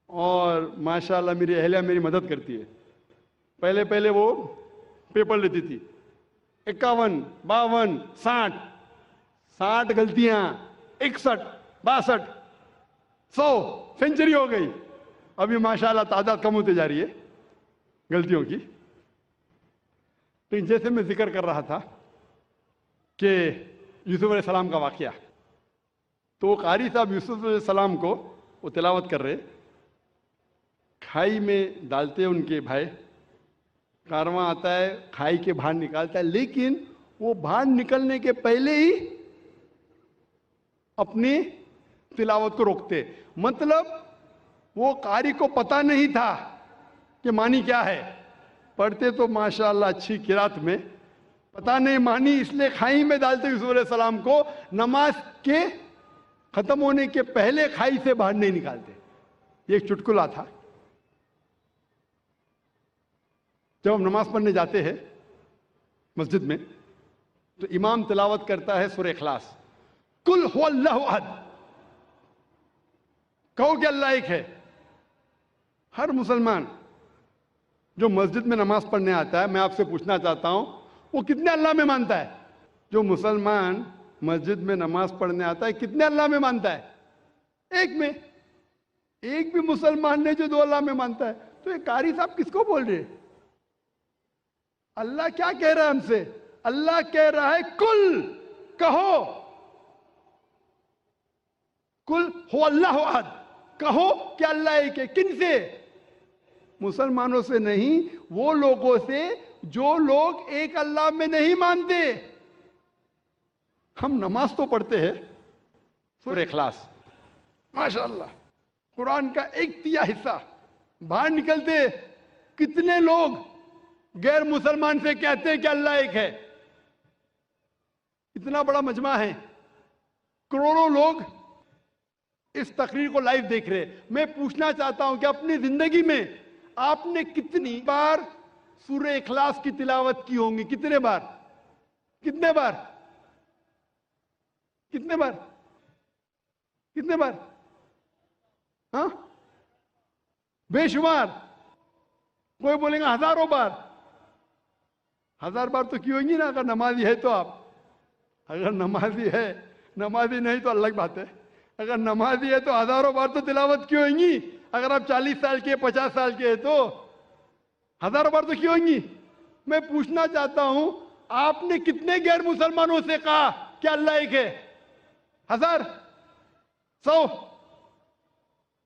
اور ماشاءاللہ میری اہلیہ میری مدد کرتی ہے۔ پہلے وہ پیپر لیتی تھی، 51 52 60 غلطیاں، 61 62 100 سینچری ہو گئی۔ ابھی ماشاءاللہ تعداد کم ہوتے جا رہی ہے غلطیوں کی۔ لیکن جیسے میں ذکر کر رہا تھا کہ یوسف علیہ السلام کا واقعہ، تو وہ قاری صاحب یوسف علیہ السلام کو وہ تلاوت کر رہے، کھائی میں ڈالتے ان کے بھائی، کارواں آتا ہے کھائی کے باہر نکالتا ہے، لیکن وہ باہر نکلنے کے پہلے ہی اپنی تلاوت کو روکتے۔ مطلب وہ قاری کو پتہ نہیں تھا کہ معنی کیا ہے، پڑھتے تو ماشاءاللہ اچھی قرات میں، پتہ نہیں معنی، اس لیے کھائی میں ڈالتے یوسف علیہ السلام کو، نماز کے ختم ہونے کے پہلے کھائی سے باہر نہیں نکالتے۔ یہ ایک چٹکلا تھا۔ جب ہم نماز پڑھنے جاتے ہیں مسجد میں تو امام تلاوت کرتا ہے سورہ اخلاص، قل هو اللہ احد، کہو کہ اللہ ایک ہے۔ ہر مسلمان جو مسجد میں نماز پڑھنے آتا ہے، میں آپ سے پوچھنا چاہتا ہوں، وہ کتنے اللہ میں مانتا ہے؟ جو مسلمان مسجد میں نماز پڑھنے آتا ہے کتنے اللہ میں مانتا ہے؟ ایک میں۔ ایک بھی مسلمان نے جو 2 اللہ میں مانتا ہے، تو یہ قاری صاحب کس کو بول رہے ہیں؟ اللہ کیا کہہ رہا ہے ہم سے؟ اللہ کہہ رہا ہے کل، کہو، کل ہو اللہ احد، کہو کہ اللہ ایک ہے۔ کن سے؟ مسلمانوں سے نہیں، وہ لوگوں سے جو لوگ ایک اللہ میں نہیں مانتے۔ ہم نماز تو پڑھتے ہیں سورہ اخلاص، ماشاءاللہ قرآن کا 1/3 حصہ، باہر نکلتے کتنے لوگ غیر مسلمان سے کہتے ہیں کہ اللہ ایک ہے۔ اتنا بڑا مجمع ہے، کروڑوں لوگ اس تقریر کو لائیو دیکھ رہے۔ میں پوچھنا چاہتا ہوں کہ اپنی زندگی میں آپ نے کتنی بار سورہ اخلاص کی تلاوت کی ہوں گی؟ کتنے بار؟ کتنے بار؟ کتنے بار؟ کتنے بار؟ ہاں، بے شمار۔ کوئی بولیں گا ہزاروں بار۔ 1000 بار تو کی ہوگی نا اگر نمازی ہے تو۔ آپ اگر نمازی ہے، نمازی نہیں تو الگ بات ہے، اگر نمازی ہے تو ہزاروں بار تو تلاوت کی ہوگی۔ اگر آپ 40 سال کے 50 سال کے ہیں تو ہزاروں بار تو کی ہوگی۔ میں پوچھنا چاہتا ہوں، آپ نے کتنے غیر مسلمانوں سے کہا کہ اللہ ایک ہے؟ 1000, 100,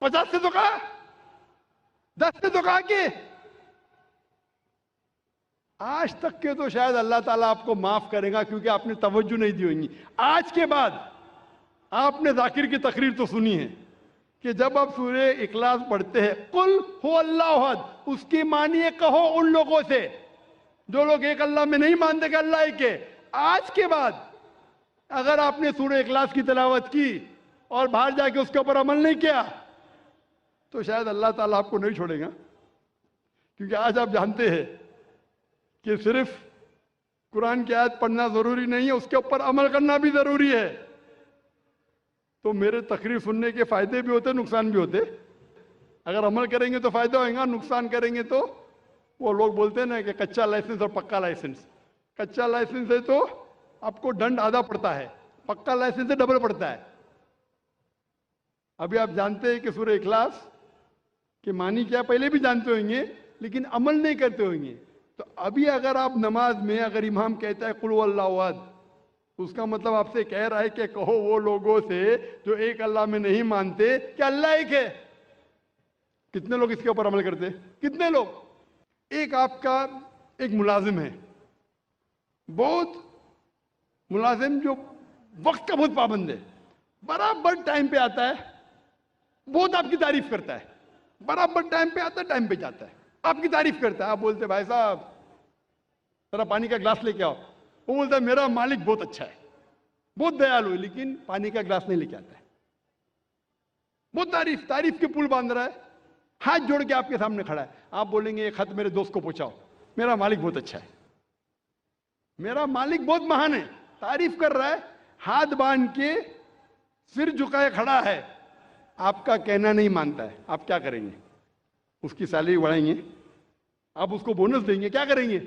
50 سے تو کہا, 10 سے تو کہا کہ آج تک کے تو شاید اللہ تعالیٰ آپ کو معاف کرے گا کیونکہ آپ نے توجہ نہیں دی ہوگی. آج کے بعد آپ نے ذاکر کی تقریر تو سنی ہے کہ جب آپ سورہ اخلاص پڑھتے ہیں, قل هو اللہ احد, اس کی معنی کہو ان لوگوں سے جو لوگ ایک اللہ میں نہیں مانتے کہ اللہ ایک ہے. آج کے بعد اگر آپ نے سورہ اخلاص کی تلاوت کی اور باہر جا کے اس کے اوپر عمل نہیں کیا تو شاید اللہ تعالیٰ آپ کو نہیں چھوڑے گا, کیونکہ آج آپ جانتے ہیں کہ صرف قرآن کی آیت پڑھنا ضروری نہیں ہے, اس کے اوپر عمل کرنا بھی ضروری ہے. تو میرے تقریر سننے کے فائدے بھی ہوتے, نقصان بھی ہوتے. اگر عمل کریں گے تو فائدہ ہوئے گا, نقصان کریں گے تو وہ لوگ بولتے ہیں نا کہ کچا لائسنس اور پکا لائسنس. کچا لائسنس ہے تو آپ کو دنڈ آدھا پڑتا ہے, پکا لائسنس سے ڈبل پڑتا ہے. ابھی آپ جانتے ہیں کہ سورہ اخلاص کے معنی کیا پہلے بھی جانتے ہوئیں گے لیکن عمل نہیں کرتے ہوئیں گے. تو ابھی اگر آپ نماز میں اگر امام کہتا ہے قل هو اللہ احد, اس کا مطلب آپ سے کہہ رہا ہے کہ کہو وہ لوگوں سے جو ایک اللہ میں نہیں مانتے کہ اللہ ایک ہے. کتنے لوگ اس کے اوپر عمل کرتے, کتنے لوگ؟ ایک آپ کا ایک ملازم ہے, بہت ملازم جو وقت کا بہت پابند ہے, برابر ٹائم پہ آتا ہے, بہت آپ کی تعریف کرتا ہے, برابر ٹائم پہ آتا ہے, ٹائم پہ جاتا ہے, آپ کی تعریف کرتا ہے. آپ بولتے بھائی صاحب ذرا پانی کا گلاس لے کے آؤ, وہ بولتا ہے میرا مالک بہت اچھا ہے, بہت دیالو ہے, لیکن پانی کا گلاس نہیں لے کے آتا ہے. بہت تعریف کے پل باندھ رہا ہے, ہاتھ جوڑ کے آپ کے سامنے کھڑا ہے. آپ بولیں گے یہ خط میرے دوست کو پہنچاؤ, میرا مالک بہت اچھا ہے, میرا مالک بہت مہان ہے, تعریف کر رہا ہے, ہاتھ باندھ کے سر جھکائے کھڑا ہے, آپ کا کہنا نہیں مانتا ہے. آپ کیا کریں گے؟ اس کی سیلری بڑھائیں گے, آپ اس کو بونس دیں گے, کیا کریں گے؟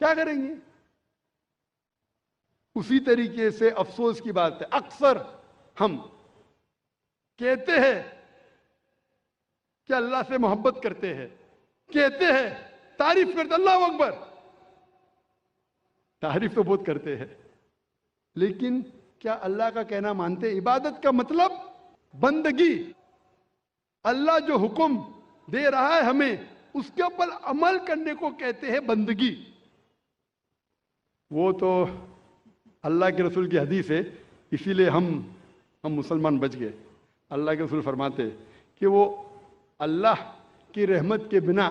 کیا کریں گے؟ اسی طریقے سے افسوس کی بات ہے, اکثر ہم کہتے ہیں کہ اللہ سے محبت کرتے ہیں, کہتے ہیں تعریف کرتے, اللہ اکبر, تعریف تو بہت کرتے ہیں, لیکن کیا اللہ کا کہنا مانتے؟ عبادت کا مطلب بندگی, اللہ جو حکم دے رہا ہے ہمیں اس کے اوپر عمل کرنے کو کہتے ہیں بندگی. وہ تو اللہ کے رسول کی حدیث ہے, اسی لیے ہم مسلمان بچ گئے. اللہ کے رسول فرماتے کہ وہ اللہ کی رحمت کے بنا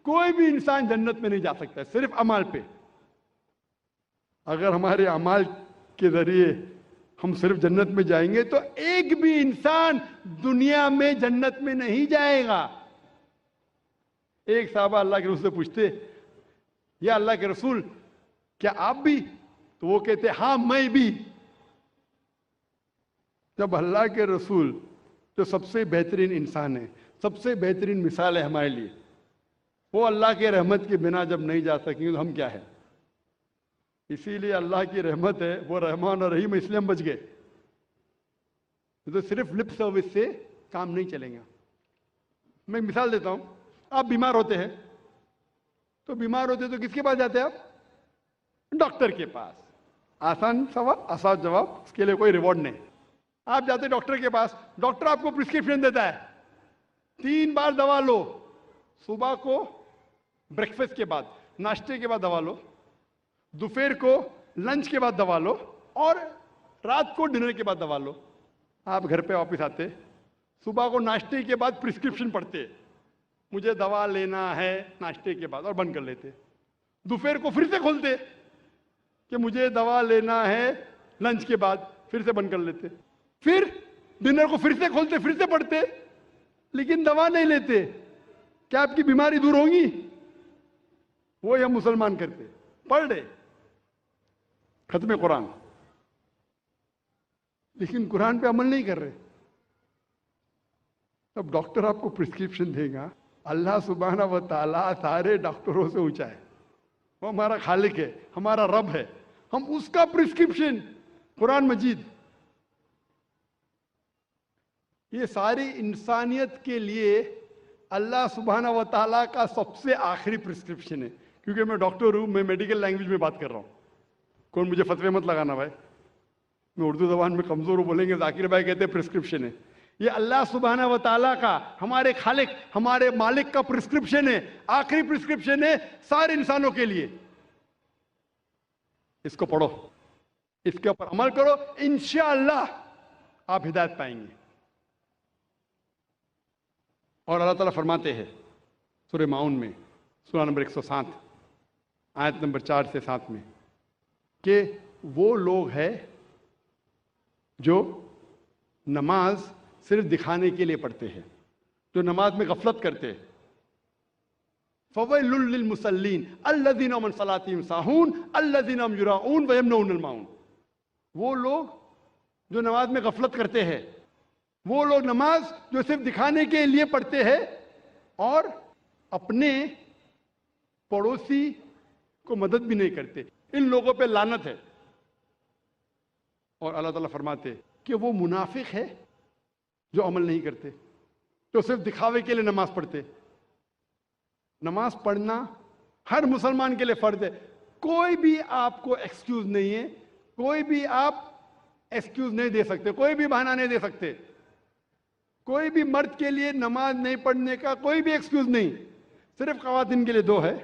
کوئی بھی انسان جنت میں نہیں جا سکتا, صرف عمل پہ. اگر ہمارے اعمال کے ذریعے ہم صرف جنت میں جائیں گے تو ایک بھی انسان دنیا میں جنت میں نہیں جائے گا. ایک صحابہ اللہ کے رسول سے پوچھتے یا اللہ کے رسول کیا آپ بھی؟ تو وہ کہتے ہاں میں بھی. جب اللہ کے رسول جو سب سے بہترین انسان ہے, سب سے بہترین مثال ہے ہمارے لیے, وہ اللہ کے رحمت کے بنا جب نہیں جا سکیں تو ہم کیا ہے؟ اسی لیے اللہ کی رحمت ہے, وہ رحمان اور رحیم, اس لیے ہم بچ گئے. تو صرف لپ سروس سے کام نہیں چلیں گا. میں مثال دیتا ہوں, آپ بیمار ہوتے ہیں تو بیمار ہوتے تو کس کے پاس جاتے ہیں آپ؟ ڈاکٹر کے پاس. آسان سوال, آسان جواب, اس کے لیے کوئی ریوارڈ نہیں. آپ جاتے ڈاکٹر کے پاس, ڈاکٹر آپ کو پرسکرپشن دیتا ہے, 3 بار دوا لو, صبح کو بریکفاسٹ کے بعد, ناشتے کے بعد دوا لو, دوپہر کو لنچ کے بعد دوا لو, اور رات کو ڈنر کے بعد دوا لو. آپ گھر پہ واپس آتے, صبح کو ناشتے کے بعد پرسکرپشن پڑھتے, مجھے دوا لینا ہے ناشتے کے بعد, اور بند کر لیتے. دوپہر کو پھر سے کھولتے کہ مجھے دوا لینا ہے لنچ کے بعد, پھر سے بند کر لیتے. پھر ڈنر کو پھر سے کھولتے, پھر سے پڑھتے, لیکن دوا نہیں لیتے. کیا آپ کی بیماری دور ہوگی؟ وہ ہم مسلمان کرتے, پڑھ رہے ختم قرآن, لیکن قرآن پہ عمل نہیں کر رہے. اب ڈاکٹر آپ کو پرسکرپشن دے گا, اللہ سبحانہ و تعالیٰ سارے ڈاکٹروں سے اونچا ہے, وہ ہمارا خالق ہے, ہمارا رب ہے, ہم اس کا پرسکرپشن قرآن مجید, یہ ساری انسانیت کے لیے اللہ سبحانہ و تعالیٰ کا سب سے آخری پرسکرپشن ہے. کیونکہ میں ڈاکٹر ہوں, میں میڈیکل لینگویج میں بات کر رہا ہوں. کون مجھے فتوے مت لگانا بھائی، میں اردو زبان میں کمزور ہوں، بولیں گے ذاکر بھائی کہتے ہیں پرسکرپشن ہے. یہ اللہ سبحانہ و تعالیٰ کا، ہمارے خالق، ہمارے مالک کا پرسکرپشن ہے، آخری پرسکرپشن ہے سارے انسانوں کے لیے. اس کو پڑھو، اس کے اوپر عمل کرو، انشاءاللہ آپ ہدایت پائیں گے. اور اللہ تعالیٰ فرماتے ہیں سورہ ماؤن میں، سورہ نمبر 107 آیت نمبر 4 سے 7 میں، کہ وہ لوگ ہیں جو نماز صرف دکھانے کے لیے پڑھتے ہیں، جو نماز میں غفلت کرتے ہیں. فَوَيْلٌ لِّلْمُصَلِّينَ الَّذِينَ هُمْ عَنْ صَلَاتِهِمْ سَاهُونَ الَّذِينَ هُمْ يُرَاءُونَ وَيَمْنَعُونَ الْمَاعُونَ. وہ لوگ جو نماز میں غفلت کرتے ہیں، وہ لوگ نماز جو صرف دکھانے کے لیے پڑھتے ہیں اور اپنے پڑوسی کو مدد بھی نہیں کرتے، ان لوگوں پہ لعنت ہے. اور اللہ تعالیٰ فرماتے کہ وہ منافق ہے جو عمل نہیں کرتے، جو صرف دکھاوے کے لیے نماز پڑھتے. نماز پڑھنا ہر مسلمان کے لیے فرض ہے. کوئی بھی آپ کو ایکسکیوز نہیں ہے، کوئی بھی آپ ایکسکیوز نہیں دے سکتے، کوئی بھی بہانہ نہیں دے سکتے. کوئی بھی مرد کے لیے نماز نہیں پڑھنے کا کوئی بھی ایکسکیوز نہیں. صرف خواتین کے لیے 2 ہے،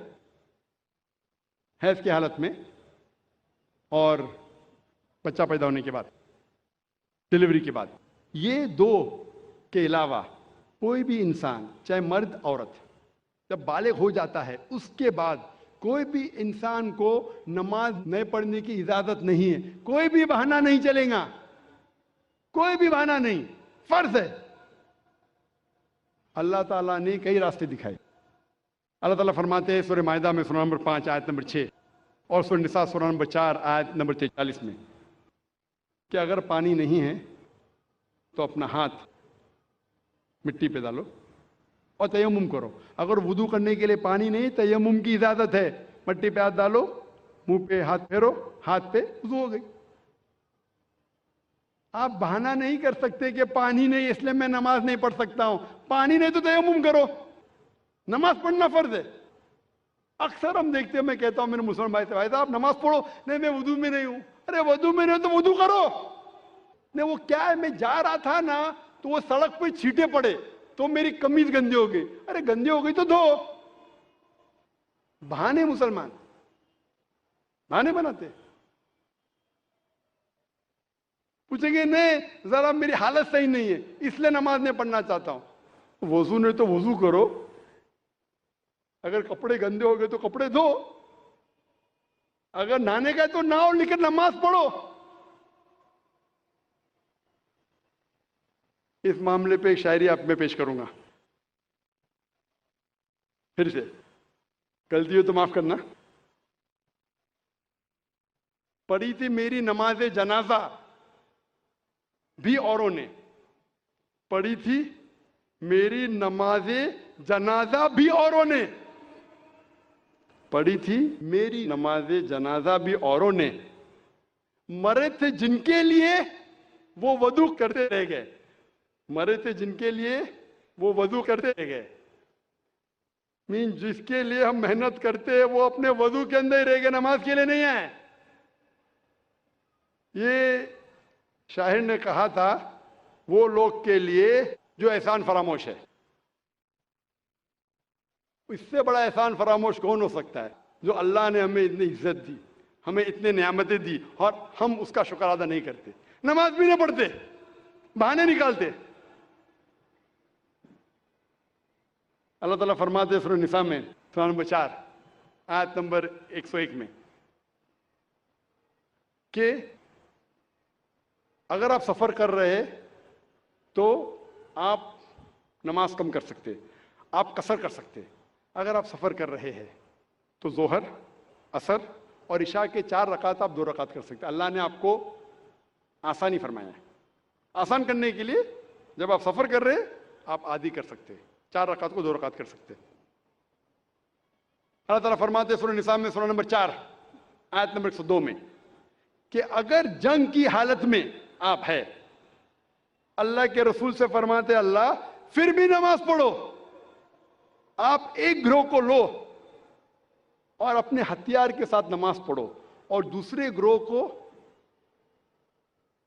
حیض کی حالت میں اور بچہ پیدا ہونے کے بعد، ڈلیوری کے بعد. یہ 2 کے علاوہ کوئی بھی انسان، چاہے مرد عورت، جب بالغ ہو جاتا ہے اس کے بعد کوئی بھی انسان کو نماز نہیں پڑھنے کی اجازت نہیں ہے. کوئی بھی بہانہ نہیں چلے گا، کوئی بھی بہانہ نہیں، فرض ہے. اللہ تعالیٰ نے کئی راستے دکھائے. اللہ تعالیٰ فرماتے ہیں سورہ مائدہ میں سورہ نمبر 5 آیت نمبر 6 اور سورہ نساء سورہ نمبر 4 آیت نمبر 43 میں، کہ اگر پانی نہیں ہے تو اپنا ہاتھ مٹی پہ ڈالو اور تیمم کرو. اگر وضو کرنے کے لیے پانی نہیں، تیمم کی اجازت ہے. مٹی پہ ہاتھ ڈالو، منہ پہ ہاتھ پھیرو، ہاتھ پہ وضو ہو گئی. آپ بہانہ نہیں کر سکتے کہ پانی نہیں اس لیے میں نماز نہیں پڑھ سکتا ہوں. پانی نہیں تو تیمم کرو، نماز پڑھنا فرض ہے. اکثر ہم دیکھتے ہیں، میں کہتا ہوں میرے مسلمان بھائی سے، بھائی صاحب نماز پڑھو. نہیں میں وضو میں نہیں ہوں. ارے وضو میں نہیں تو وضو کرو. نہیں وہ کیا ہے، میں جا رہا تھا نا تو وہ سڑک پہ چھینٹے پڑے تو میری قمیض گندی ہو گئی. ارے گندی ہو گئی تو دھو. بہانے مسلمان بہانے بناتے. پوچھیں گے نہیں ذرا میری حالت صحیح نہیں ہے اس لیے نماز نہیں پڑھنا چاہتا ہوں. وضو نہیں تو وضو کرو. اگر کپڑے گندے ہو گئے تو کپڑے دھو. اگر نہانے گئے تو نہاؤ لیکن نماز پڑھو. اس معاملے پہ ایک شاعری آپ میں پیش کروں گا. پھر سے غلطی ہو تو معاف کرنا. پڑھی تھی میری نماز جنازہ بھی اوروں نے، پڑھی تھی میری نماز جنازہ بھی اوروں نے، پڑھی تھی میری نماز جنازہ بھی اوروں نے، مرے تھے جن کے لیے وہ وضو کرتے رہ گئے. مرے تھے جن کے لیے وہ وضو کرتے رہ گئے. جس کے لیے ہم محنت کرتے وہ اپنے وضو کے اندر ہی رہ گئے، نماز کے لیے نہیں آئے. یہ شاعر نے کہا تھا وہ لوگ کے لیے جو احسان فراموش ہے. اس سے بڑا احسان فراموش کون ہو سکتا ہے؟ جو اللہ نے ہمیں اتنی عزت دی، ہمیں اتنے نعمتیں دی اور ہم اس کا شکر ادا نہیں کرتے. نماز بھی نہیں پڑھتے، بہانے نکالتے. اللہ تعالیٰ فرماتے ہیں سورہ نساء میں سورہ نمبر 4 آیت نمبر 101 میں کہ اگر آپ سفر کر رہے تو آپ نماز کم کر سکتے، آپ قصر کر سکتے. اگر آپ سفر کر رہے ہیں تو ظہر، عصر اور عشاء کے 4 رکعت آپ 2 رکعت کر سکتے. اللہ نے آپ کو آسانی فرمایا ہے. آسان کرنے کے لیے جب آپ سفر کر رہے آپ آدھی کر سکتے، 4 رکعت کو 2 رکعت کر سکتے. اللہ تعالیٰ فرماتے ہیں سورہ نساء میں سورہ نمبر 4 آیت نمبر 102 میں کہ اگر جنگ کی حالت میں آپ ہے، اللہ کے رسول سے فرماتے اللہ پھر بھی نماز پڑھو. آپ ایک گروہ کو لو اور اپنے ہتھیار کے ساتھ نماز پڑھو. اور دوسرے گروہ کو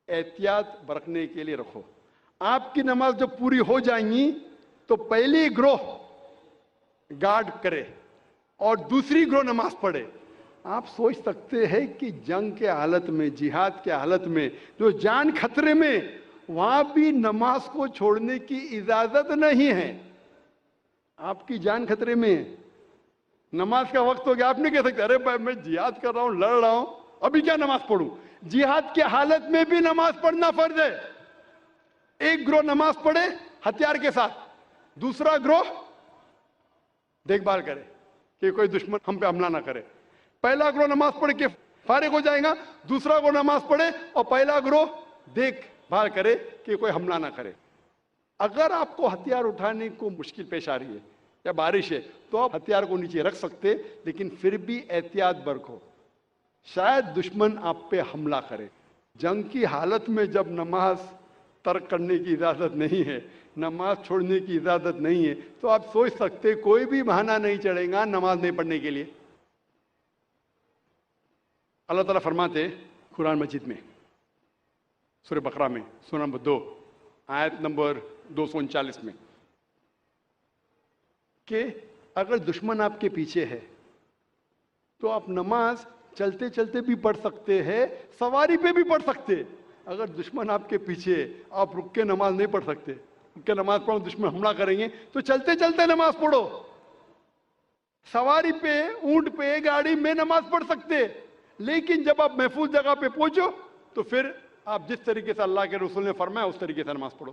احتیاط برتنے کے لیے رکھو. آپ کی نماز جب پوری ہو جائیں گی تو پہلی گروہ گارڈ کرے اور دوسری گروہ نماز پڑھے. آپ سوچ سکتے ہیں کہ جنگ کے حالت میں, جہاد کے حالت میں, جو جان خطرے میں, وہاں بھی نماز کو چھوڑنے کی اجازت نہیں ہے. آپ کی جان خطرے میں, نماز کا وقت ہو گیا, آپ نہیں کہہ سکتے ارے بھائی میں جہاد کر رہا ہوں, لڑ رہا ہوں, ابھی کیا نماز پڑھوں. جہاد کی حالت میں بھی نماز پڑھنا فرض ہے. ایک گروہ نماز پڑھے ہتھیار کے ساتھ, دوسرا گروہ دیکھ بھال کرے کہ کوئی دشمن ہم پہ حملہ نہ کرے. پہلا گروہ نماز پڑھ کے فارغ ہو جائے گا, دوسرا گروہ نماز پڑھے اور پہلا گروہ دیکھ بھال کرے کہ کوئی حملہ نہ کرے. اگر آپ کو ہتھیار اٹھانے کو مشکل پیش آ رہی ہے یا بارش ہے تو آپ ہتھیار کو نیچے رکھ سکتے, لیکن پھر بھی احتیاط برتو, شاید دشمن آپ پہ حملہ کرے. جنگ کی حالت میں جب نماز ترک کرنے کی اجازت نہیں ہے, نماز چھوڑنے کی اجازت نہیں ہے, تو آپ سوچ سکتے کوئی بھی بہانہ نہیں چڑھے گا نماز نہیں پڑھنے کے لیے. اللہ تعالیٰ فرماتے قرآن مجید میں سورہ بقرہ میں سورہ نمبر 2 آیت نمبر 239 میں کہ اگر دشمن آپ کے پیچھے ہے تو آپ نماز چلتے چلتے بھی پڑھ سکتے ہیں, سواری پہ بھی پڑھ سکتے. اگر دشمن آپ کے پیچھے, آپ رک کے نماز نہیں پڑھ سکتے, رک کے نماز پڑھو دشمن حملہ کریں گے, تو چلتے چلتے نماز پڑھو. سواری پہ, اونٹ پہ, گاڑی میں نماز پڑھ سکتے, لیکن جب آپ محفوظ جگہ پہ پہنچو تو پھر آپ جس طریقے سے اللہ کے رسول نے فرمایا اس طریقے سے نماز پڑھو.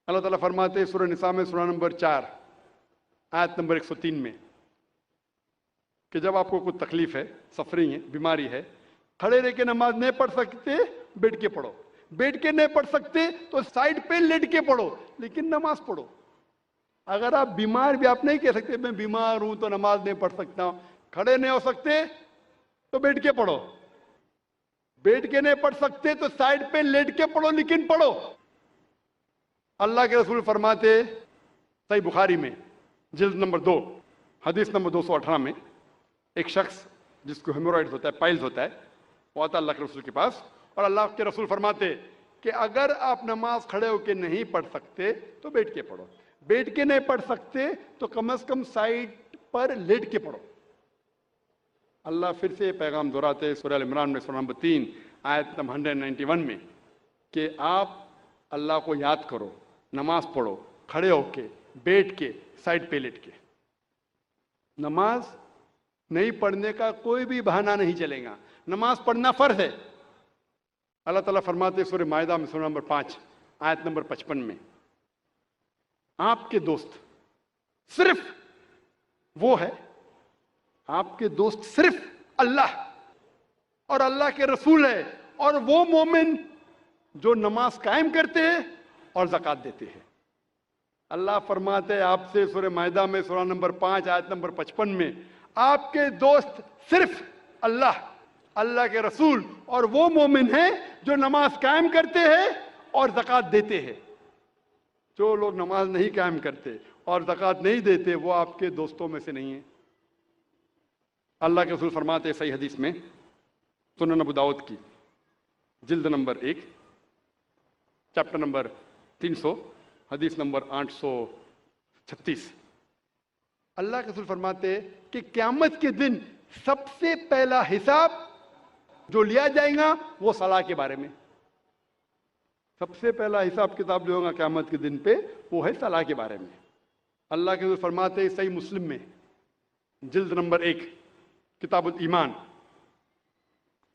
اللہ تعالیٰ فرماتے سورہ نساء میں سورہ نمبر 4 آیت نمبر 103 میں کہ جب آپ کو کوئی تکلیف ہے, سفرنگ ہے, بیماری ہے, کھڑے رہ کے نماز نہیں پڑھ سکتے بیٹھ کے پڑھو, بیٹھ کے نہیں پڑھ سکتے تو سائڈ پہ لیٹ کے پڑھو, لیکن نماز پڑھو. اگر آپ بیمار بھی, آپ نہیں کہہ سکتے میں بیمار ہوں تو نماز نہیں پڑھ سکتا ہوں, کھڑے نہیں ہو سکتے تو بیٹھ کے پڑھو, بیٹھ کے نہیں پڑھ سکتے تو سائڈ پہ لیٹ کے پڑھو, لیکن پڑھو. اللہ کے رسول فرماتے صحیح بخاری میں جلد نمبر 2 حدیث نمبر 218 میں, ایک شخص جس کو ہیمورائڈز ہوتا ہے, پائلز ہوتا ہے, وہ آتا اللہ کے رسول کے پاس, اور اللہ کے رسول فرماتے کہ اگر آپ نماز کھڑے ہو کے نہیں پڑھ سکتے تو بیٹھ کے پڑھو, بیٹھ کے نہیں پڑھ سکتے تو کم از کم سائڈ پر لیٹ کے پڑھو. اللہ پھر سے پیغام دہراتے سورہ ال عمران میں سورہ نمبر 3 آیت نمبر 191 میں کہ آپ اللہ کو یاد کرو, نماز پڑھو کھڑے ہو کے, بیٹھ کے, سائڈ پہ لیٹ کے. نماز نہیں پڑھنے کا کوئی بھی بہانہ نہیں چلے گا, نماز پڑھنا فرض ہے. اللہ تعالیٰ فرماتے سورہ مائدہ میں سورہ نمبر 5 آیت نمبر 55 میں آپ کے دوست صرف وہ ہے, آپ کے دوست صرف اللہ اور اللہ کے رسول ہے, اور وہ مومن جو نماز قائم کرتے ہیں اور زکوٰۃ دیتے ہیں. اللہ فرماتے ہیں آپ سے سورہ مائدہ میں سورہ نمبر 5 آیت نمبر 55 میں آپ کے دوست صرف اللہ, اللہ کے رسول اور وہ مومن ہیں جو نماز قائم کرتے ہیں اور زکوٰۃ دیتے ہیں. جو لوگ نماز نہیں قائم کرتے اور زکوٰۃ نہیں دیتے وہ آپ کے دوستوں میں سے نہیں ہیں. اللہ کے رسول فرماتے ہیں صحیح حدیث میں سنن ابو داؤد کی جلد نمبر 1 چیپٹر نمبر 300 حدیث نمبر 836, اللہ کے رسول فرماتے ہیں کہ قیامت کے دن سب سے پہلا حساب جو لیا جائے گا وہ صلاح کے بارے میں. سب سے پہلا حساب کتاب جو ہوگا قیامت کے دن پہ وہ ہے صلاح کے بارے میں. اللہ کے رسول فرماتے ہیں صحیح مسلم میں جلد نمبر 1 کتاب الایمان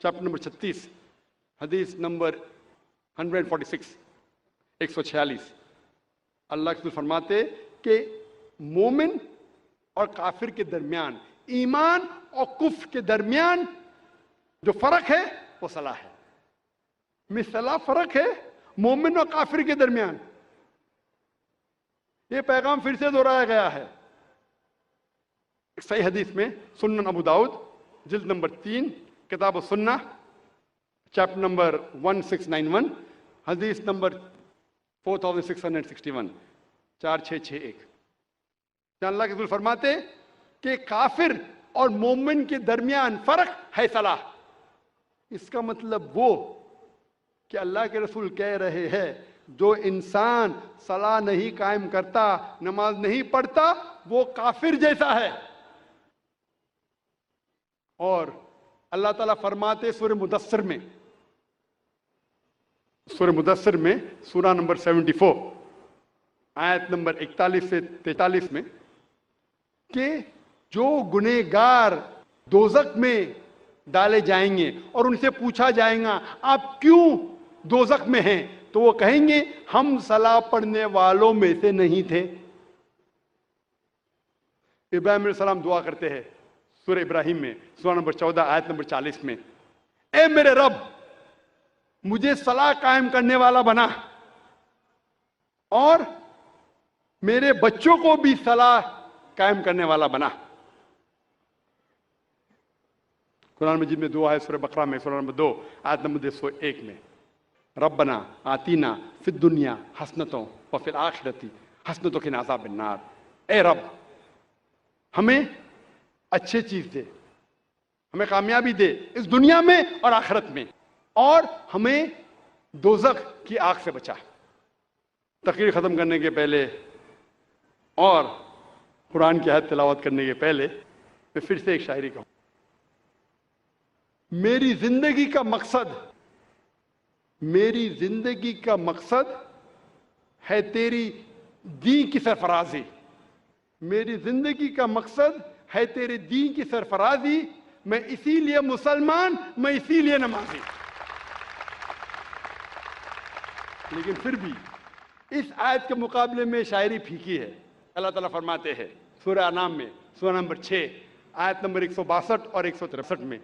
چیپٹر نمبر 36 حدیث نمبر 146 146 اللہ کے رسول فرماتے کہ مومن اور کافر کے درمیان, ایمان اور کفر کے درمیان جو فرق ہے وہ صلاح ہے. مثلا فرق ہے مومن اور کافر کے درمیان. یہ پیغام پھر سے دہرایا گیا ہے صحیح حدیث میں سنن ابو داؤد جلد نمبر 3 کتاب السنہ چیپٹر نمبر 1691 حدیث نمبر 4661 4661. اللہ کے رسول فرماتے کہ کافر اور مومن کے درمیان فرق ہے صلاح۔ اس کا مطلب وہ کہ اللہ کے رسول کہہ رہے ہیں جو انسان صلاح نہیں قائم کرتا، نماز نہیں پڑھتا، وہ کافر جیسا ہے۔ اور اللہ تعالیٰ فرماتے سورہ مدثر میں، سورہ نمبر 74 آیت نمبر 41 سے 43 میں کہ جو گنہگار دوزخ میں ڈالے جائیں گے اور ان سے پوچھا جائے گا آپ کیوں دوزخ میں ہیں، تو وہ کہیں گے ہم صلاح پڑھنے والوں میں سے نہیں تھے۔ ابراہیم علیہ السلام دعا کرتے ہیں سورہ ابراہیم میں، سورہ نمبر 14 آیت نمبر 40 میں، اے میرے رب مجھے صلاح قائم کرنے والا بنا اور میرے بچوں کو بھی صلاح قائم کرنے والا بنا۔ قرآن مجید میں دعا ہے سورہ بقرہ میں، سورہ نمبر 2 آیت نمبر 201 میں، ربنا آتینا فی الدنیا حسنۃ وفی الآخرۃ حسنۃ وقنا عذاب النار۔ اے رب ہمیں اچھی چیز دے، ہمیں کامیابی دے اس دنیا میں اور آخرت میں، اور ہمیں دوزخ کی آگ سے بچا۔ تقریر ختم کرنے کے پہلے اور قرآن کی آیت تلاوت کرنے کے پہلے میں پھر سے ایک شاعری کہوں، میری زندگی کا مقصد ہے تیری دین کی سرفرازی، میری زندگی کا مقصد ہے تیرے دین کی سرفرازی، میں اسی لیے مسلمان، میں اسی لیے نمازی۔ لیکن پھر بھی اس آیت کے مقابلے میں شاعری پھیکی ہے۔ اللہ تعالیٰ فرماتے ہیں سورہ انعام میں، سورہ نمبر 6 آیت نمبر 162 اور 163 میں،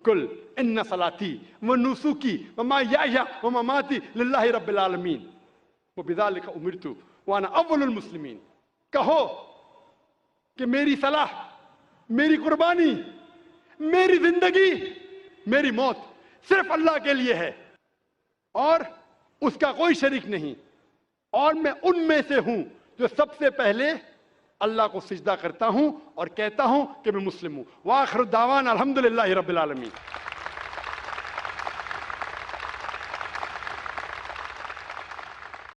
کل ان صلاتی و نسکی و محیای و مماتی للہ رب العالمین وبذالک امرت وانا اول المسلمین۔ کہو کہ میری صلاح، میری قربانی، میری زندگی، میری موت صرف اللہ کے لیے ہے اور اس کا کوئی شریک نہیں، اور میں ان میں سے ہوں جو سب سے پہلے اللہ کو سجدہ کرتا ہوں اور کہتا ہوں کہ میں مسلم ہوں۔ وآخر دعوانا الحمدللہ رب العالمین۔